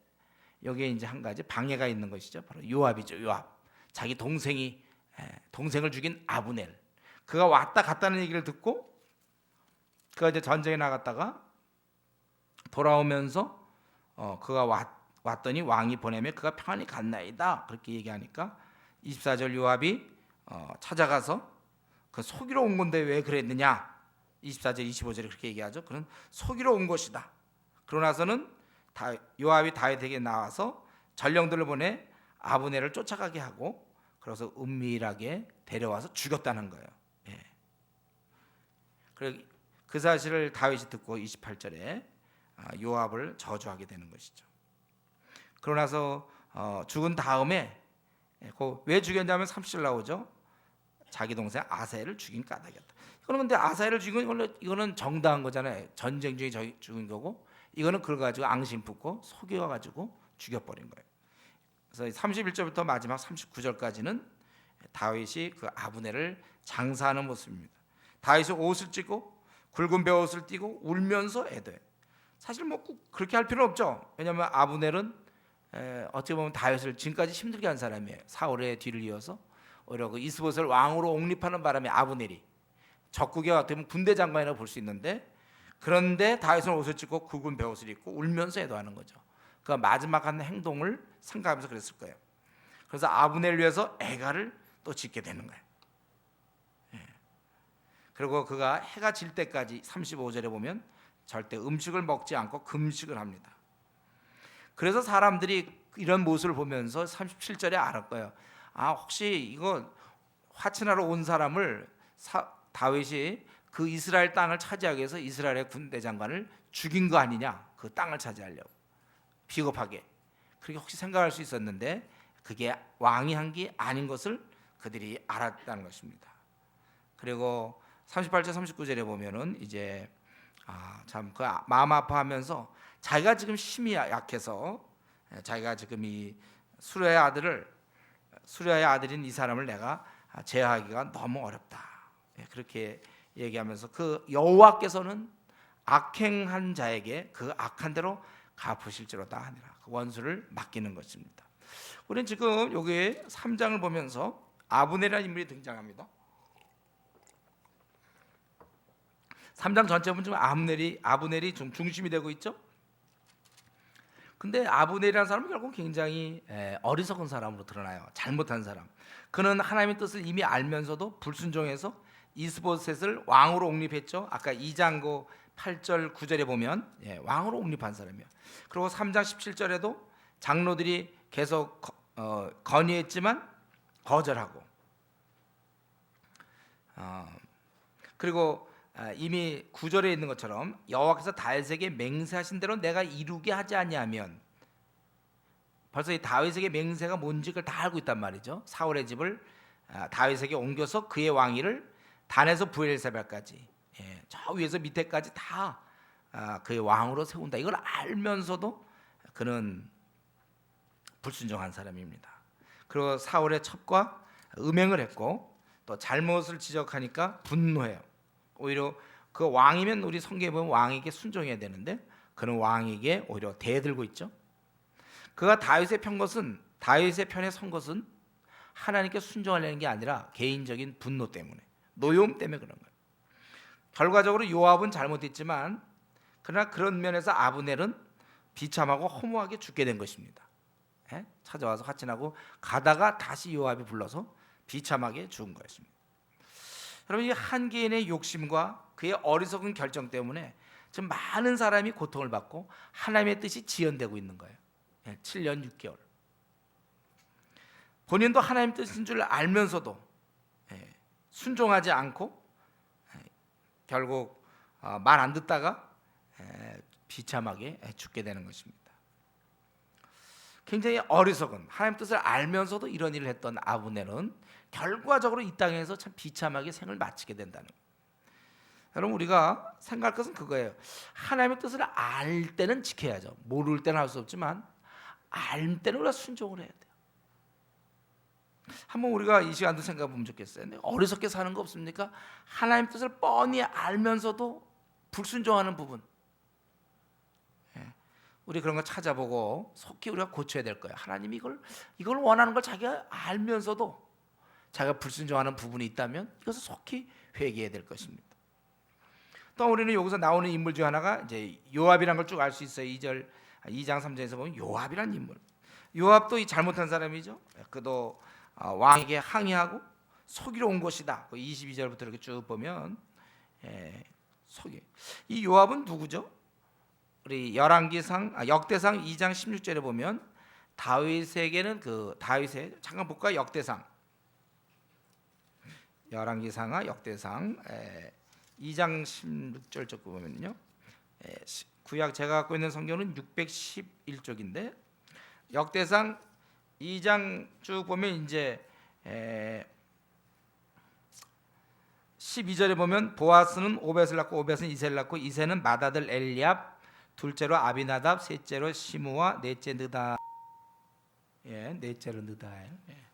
여기에 이제 한 가지 방해가 있는 것이죠. 바로 요압이죠. 요압. 자기 동생을 죽인 아브넬. 그가 왔다 갔다는 얘기를 듣고 그가 이제 전쟁에 나갔다가 돌아오면서 그가 왔더니 왕이 보내면 그가 평안히 갔나이다. 그렇게 얘기하니까 24절 요압이 찾아가서 그 속이러 온 건데 왜 그랬느냐. 24절 25절에 그렇게 얘기하죠. 그는 속이러 온 것이다. 그러고 나서는 요압이 다윗에게 나와서 전령들을 보내 아브넬을 쫓아가게 하고 그래서 은밀하게 데려와서 죽였다는 거예요. 그 사실을 다윗이 듣고 28절에 요압을 저주하게 되는 것이죠. 그러고 나서 죽은 다음에 왜 죽였냐면 30절 나오죠. 자기 동생 아사엘을 죽인 까닭이었다. 이거는 근데 아사엘을 죽인 이거는 정당한 거잖아요. 전쟁 중에 죽인 거고, 이거는 그걸 가지고 앙심 품고 속여가지고 죽여버린 거예요. 그래서 31절부터 마지막 39절까지는 다윗이 그 아브넬을 장사하는 모습입니다. 다윗이 옷을 찢고 굵은 베옷을 띠고 울면서 애도해. 사실 뭐 꼭 그렇게 할 필요는 없죠. 왜냐하면 아브넬은 어떻게 보면 다윗을 지금까지 힘들게 한 사람이에요. 사울의 뒤를 이어서 오히려 그 이스봇을 왕으로 옹립하는 바람에 아브넬이 적국의 어떻게 보면 군대 장관이라고 볼 수 있는데, 그런데 다윗은 옷을 찢고 굵은 베옷을 입고 울면서 애도하는 거죠. 그 마지막 한 행동을 생각하면서 그랬을 거예요. 그래서 아브넬을 위해서 애가를 또 짓게 되는 거예요. 그리고 그가 해가 질 때까지 35절에 보면 절대 음식을 먹지 않고 금식을 합니다. 그래서 사람들이 이런 모습을 보면서 37절에 알을 거예요. 아, 혹시 이거 화친하러 온 사람을 다윗이 그 이스라엘 땅을 차지하기 위해서 이스라엘의 군대 장관을 죽인 거 아니냐, 그 땅을 차지하려고 비겁하게 그렇게 혹시 생각할 수 있었는데, 그게 왕이 한 게 아닌 것을 그들이 알았다는 것입니다. 그리고 38절 39절에 보면은 이제 참 그 마음 아파하면서 자기가 지금 힘이 약해서 자기가 지금 이 수르야의 아들인 이 사람을 내가 제어하기가 너무 어렵다, 그렇게 얘기하면서 그 여호와께서는 악행한 자에게 그 악한 대로 갚으실지로다 하니라, 그 원수를 맡기는 것입니다. 우리는 지금 여기 3장을 보면서 아브넬이라는 인물이 등장합니다. 3장 전체 보면 좀 아브넬이 좀 중심이 되고 있죠. 근데 아브넬이라는 사람은 결국 굉장히 어리석은 사람으로 드러나요. 잘못한 사람. 그는 하나님의 뜻을 이미 알면서도 불순종해서 이스보셋을 왕으로 옹립했죠. 아까 2장 8절 9절에 보면 왕으로 옹립한 사람이에요. 그리고 3장 17절에도 장로들이 계속 건의했지만 거절하고, 그리고 이미 9절에 있는 것처럼 여호와께서 다윗에게 맹세하신 대로 내가 이루게 하지 아니하면, 벌써 이 다윗에게 맹세가 뭔지 그걸 다 알고 있단 말이죠. 사울의 집을 다윗에게 옮겨서 그의 왕위를 단에서 브엘세바까지, 저 위에서 밑에까지 다 그의 왕으로 세운다, 이걸 알면서도 그는 불순종한 사람입니다. 그리고 사울의 첩과 음행을 했고 또 잘못을 지적하니까 분노해요. 오히려 그 왕이면 우리 성경에 보면 왕에게 순종해야 되는데 그는 왕에게 오히려 대들고 있죠. 그가 다윗의 편에 선 것은 하나님께 순종하려는 게 아니라 개인적인 분노 때문에, 노여움 때문에 그런 거예요. 결과적으로 요압은 잘못했지만 그러나 그런 면에서 아브넬은 비참하고 허무하게 죽게 된 것입니다. 찾아와서 화친하고 가다가 다시 요압이 불러서 비참하게 죽은 것입니다. 여러분, 이 한 개인의 욕심과 그의 어리석은 결정 때문에 지금 많은 사람이 고통을 받고 하나님의 뜻이 지연되고 있는 거예요. 7년 6개월. 본인도 하나님 뜻인 줄 알면서도 순종하지 않고 결국 말 안 듣다가 비참하게 죽게 되는 것입니다. 굉장히 어리석은, 하나님 뜻을 알면서도 이런 일을 했던 아브넬은 결과적으로 이 땅에서 참 비참하게 생을 마치게 된다는 거예요. 여러분, 우리가 생각할 것은 그거예요. 하나님의 뜻을 알 때는 지켜야죠. 모를 때는 할 수 없지만 알 때는 우리가 순종을 해야 돼요. 한번 우리가 이 시간도 생각해 보면 좋겠어요. 어리석게 사는 거 없습니까? 하나님 뜻을 뻔히 알면서도 불순종하는 부분, 우리 그런 거 찾아보고 속히 우리가 고쳐야 될 거예요. 하나님이 이걸 원하는 걸 자기가 알면서도 자기가 불순종하는 부분이 있다면 이것을 속히 회개해야 될 것입니다. 또 우리는 여기서 나오는 인물 중 하나가 이제 요압이라는 걸 쭉 알 수 있어요. 2장 3장에서 보면 요압이라는 인물. 요압도 이 잘못한 사람이죠. 그도 왕에게 항의하고 속이러 온 것이다. 22절부터 이렇게 쭉 보면 속이. 이 요압은 누구죠? 우리 역대상 2장 16절에 보면 다윗에게는 다윗의, 잠깐 볼까요? 역대상 2장 16절 쪽 보면요, 구약 제가 갖고 있는 성경은 611쪽인데 역대상 2장 쭉 보면 이제 12절에 보면 보아스는 오벳을 낳고 오벳은 이새를 낳고 이새는 맏아들 엘리압, 둘째로 아비나답, 셋째로 시므와 넷째 느다. 예, 넷째로 느다엘, 예.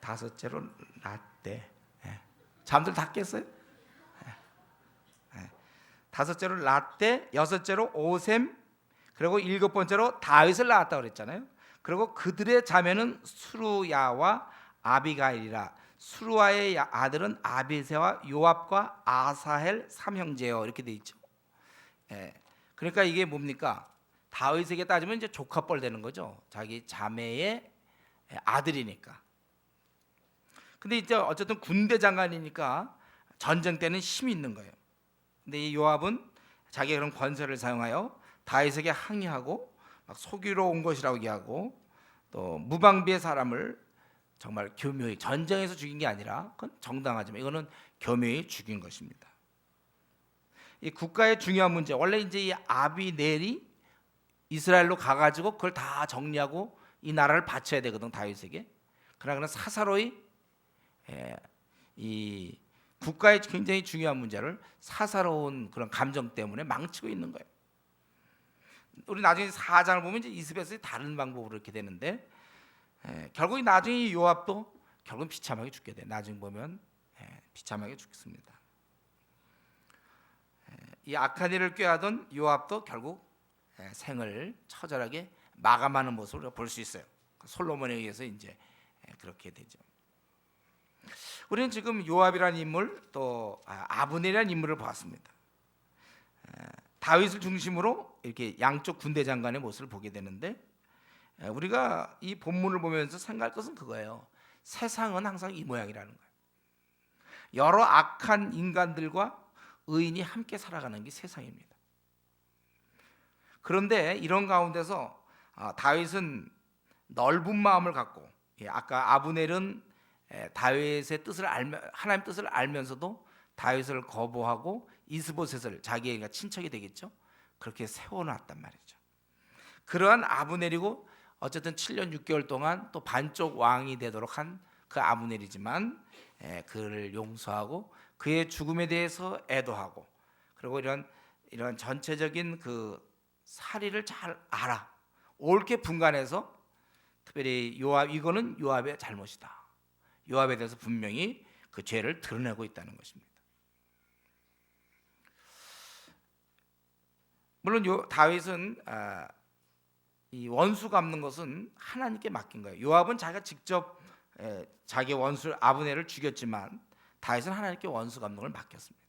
다섯째로 라떼. 예. 잠들 다 깼어요? 예. 예. 다섯째로 라떼, 여섯째로 오셈, 그리고 일곱 번째로 다윗을 낳았다 그랬잖아요. 그리고 그들의 자매는 수루야와 아비가일이라. 수루아의 아들은 아비새와 요압과 아사헬 삼형제요, 이렇게 돼 있죠. 예. 그러니까 이게 뭡니까? 다윗에게 따지면 이제 조카뻘 되는 거죠. 자기 자매의 아들이니까. 근데 이제 어쨌든 군대 장관이니까 전쟁 때는 힘이 있는 거예요. 근데 이 요압은 자기의 그런 권세를 사용하여 다윗에게 항의하고 막 속이러 온 것이라고 얘기하고, 또 무방비의 사람을 정말 교묘히 전쟁에서 죽인 게 아니라 그건 정당하지만 이거는 교묘히 죽인 것입니다. 이 국가의 중요한 문제, 원래 이제 이 아비넬이 이스라엘로 가가지고 그걸 다 정리하고 이 나라를 바쳐야 되거든, 다윗에게. 그러나 사사로이 이 국가의 굉장히 중요한 문제를 사사로운 그런 감정 때문에 망치고 있는 거예요. 우리 나중에 4장을 보면 이제 이스벨이 다른 방법으로 이렇게 되는데, 결국 나중에 요압도 결국 비참하게 죽게 돼. 나중에 보면 비참하게 죽습니다. 이 악한 일을 꾀하던 요압도 결국 생을 처절하게 마감하는 모습을 볼 수 있어요. 솔로몬에 의해서 이제 그렇게 되죠. 우리는 지금 요압이라는 인물, 또 아브넬이라는 인물을 보았습니다. 다윗을 중심으로 이렇게 양쪽 군대 장관의 모습을 보게 되는데, 우리가 이 본문을 보면서 생각할 것은 그거예요. 세상은 항상 이 모양이라는 거예요. 여러 악한 인간들과 의인이 함께 살아가는 게 세상입니다. 그런데 이런 가운데서 다윗은 넓은 마음을 갖고, 아까 아브넬은 다윗의 뜻을 하나님 뜻을 알면서도 다윗을 거부하고 이스보셋을 자기의 친척이 되겠죠, 그렇게 세워놨단 말이죠. 그러한 아브넬이고 어쨌든 7년 6개월 동안 또 반쪽 왕이 되도록 한 그 아브넬이지만, 그를 용서하고 그의 죽음에 대해서 애도하고, 그리고 이런 전체적인 그 사리를 잘 알아 옳게 분간해서, 특별히 요압, 이거는 요압의 잘못이다, 요압에 대해서 분명히 그 죄를 드러내고 있다는 것입니다. 물론 다윗은 이 원수 갚는 것은 하나님께 맡긴 거예요. 요압은 자기가 직접 자기 원수 아브넬을 죽였지만 다윗은 하나님께 원수 갚는 걸 맡겼습니다.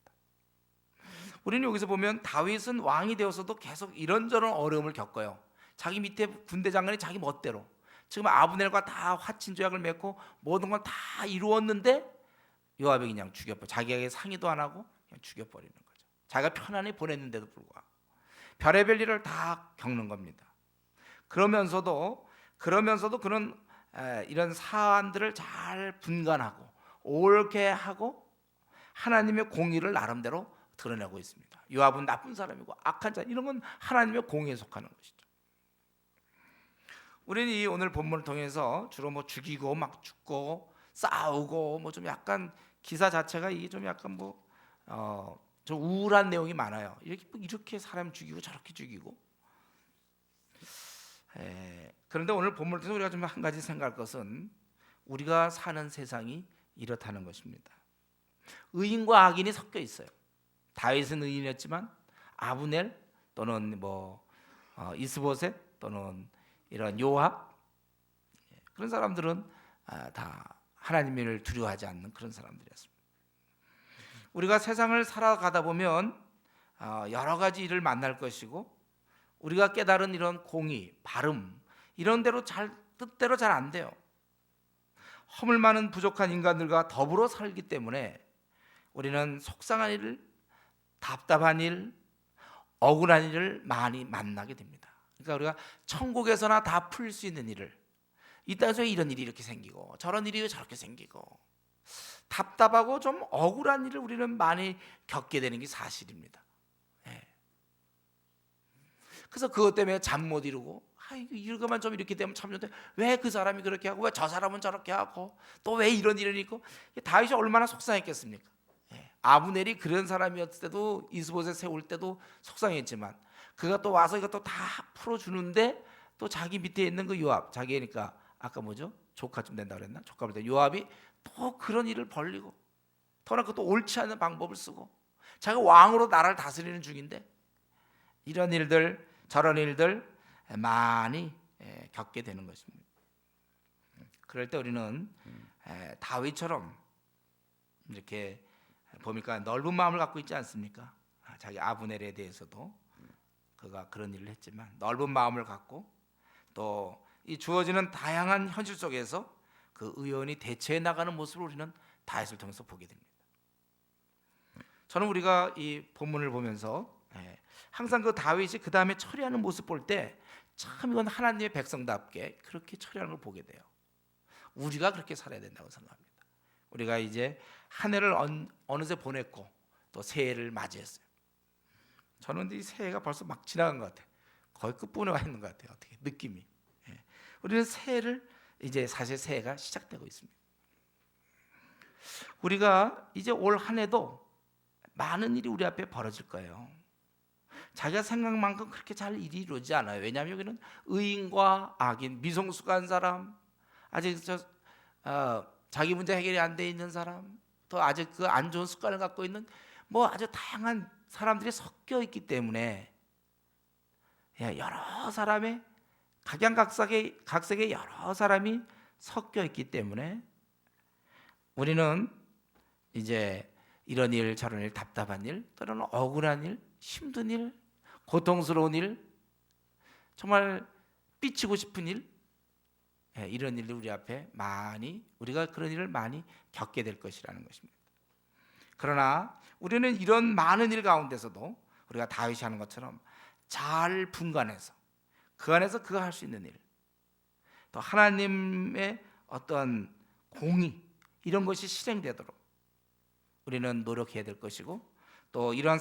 우리는 여기서 보면 다윗은 왕이 되어서도 계속 이런저런 어려움을 겪어요. 자기 밑에 군대 장관이 자기 멋대로 지금 아브넬과 다 화친 조약을 맺고 모든 걸 다 이루었는데 요압이 그냥 죽여버려. 자기에게 상의도 안 하고 그냥 죽여버리는 거죠. 자기가 편안히 보냈는데도 불구하고 별의별 일을 다 겪는 겁니다. 그러면서도 그런 이런 사안들을 잘 분간하고 옳게 하고 하나님의 공의를 나름대로 드러내고 있습니다. 요압은 나쁜 사람이고 악한 자, 이런 건 하나님의 공의에 속하는 것이죠. 우리는 이 오늘 본문을 통해서 주로 뭐 죽이고 막 죽고 싸우고 뭐 좀 약간 기사 자체가 이게 좀 약간 좀 우울한 내용이 많아요. 이렇게 사람 죽이고 저렇게 죽이고. 그런데 오늘 본문을 통해서 우리가 좀 한 가지 생각할 것은 우리가 사는 세상이 이렇다는 것입니다. 의인과 악인이 섞여 있어요. 다윗은 의인이었지만 아브넬 또는 이스보셋 또는 이런 요압, 그런 사람들은 다 하나님을 두려워하지 않는 그런 사람들이었습니다. 우리가 세상을 살아가다 보면 여러 가지 일을 만날 것이고, 우리가 깨달은 이런 공의, 바름, 이런 대로 뜻대로 잘 안 돼요. 허물 많은 부족한 인간들과 더불어 살기 때문에 우리는 속상한 일, 답답한 일, 억울한 일을 많이 만나게 됩니다. 그러니까 우리가 천국에서나 다 풀 수 있는 일을, 이 땅에서 이런 일이 이렇게 생기고 저런 일이 저렇게 생기고 답답하고 좀 억울한 일을 우리는 많이 겪게 되는 게 사실입니다. 그래서 그것 때문에 잠 못 이루고, 이거만 좀 이렇게 되면 참 좋은데 왜 그 사람이 그렇게 하고 왜 저 사람은 저렇게 하고 또 왜 이런 일이 있고. 다윗이 얼마나 속상했겠습니까? 아브넬이 그런 사람이었을 때도, 이스보셋 세울 때도 속상했지만 그가 또 와서 이것도 다 풀어주는데 또 또 자기 밑에 있는 그 요압, 자기니까 아까 뭐죠? 조카쯤 된다 그랬나? 조카볼 때 요압이 또 그런 일을 벌리고, 더나 그것도 옳지 않은 방법을 쓰고, 자기가 왕으로 나라를 다스리는 중인데 이런 일들 저런 일들 많이 겪게 되는 것입니다. 그럴 때 우리는 다윗처럼 이렇게 보니까 넓은 마음을 갖고 있지 않습니까? 자기 아브넬에 대해서도 그가 그런 일을 했지만 넓은 마음을 갖고 또 이 주어지는 다양한 현실 속에서 그 의원이 대처해 나가는 모습을 우리는 다윗을 통해서 보게 됩니다. 저는 우리가 이 본문을 보면서 항상 그 다윗이 그 다음에 처리하는 모습 볼 때 참 이건 하나님의 백성답게 그렇게 처리하는 걸 보게 돼요. 우리가 그렇게 살아야 된다고 생각합니다. 우리가 이제 한 해를 어느새 보냈고 또 새해를 맞이했어요. 저는 이 새해가 벌써 막 지나간 것 같아요. 거의 끝부분에 와 있는 것 같아요. 어떻게 느낌이. 우리는 새해를 이제 사실 새해가 시작되고 있습니다. 우리가 이제 올 한 해도 많은 일이 우리 앞에 벌어질 거예요. 자기가 생각만큼 그렇게 잘 일이 이루어지지 않아요. 왜냐하면 여기는 의인과 악인, 미성숙한 사람, 아직 자기 문제 해결이 안 돼 있는 사람, 또 아직 그 안 좋은 습관을 갖고 있는 뭐 아주 다양한 사람들이 섞여 있기 때문에 여러 사람의 각양각색의 여러 사람이 섞여 있기 때문에 우리는 이제 이런 일 저런 일 답답한 일 또는 억울한 일 힘든 일 고통스러운 일 정말 삐치고 싶은 일 이런 일이 우리 앞에 우리가 그런 일을 많이 겪게 될 것이라는 것입니다. 그러나 우리는 이런 많은 일 가운데서도 우리가 다윗이 하는 것처럼 잘 분간해서 그 안에서 그가 할 수 있는 일, 또 하나님의 어떤 공의 이런 것이 실행되도록 우리는 노력해야 될 것이고 또 이러한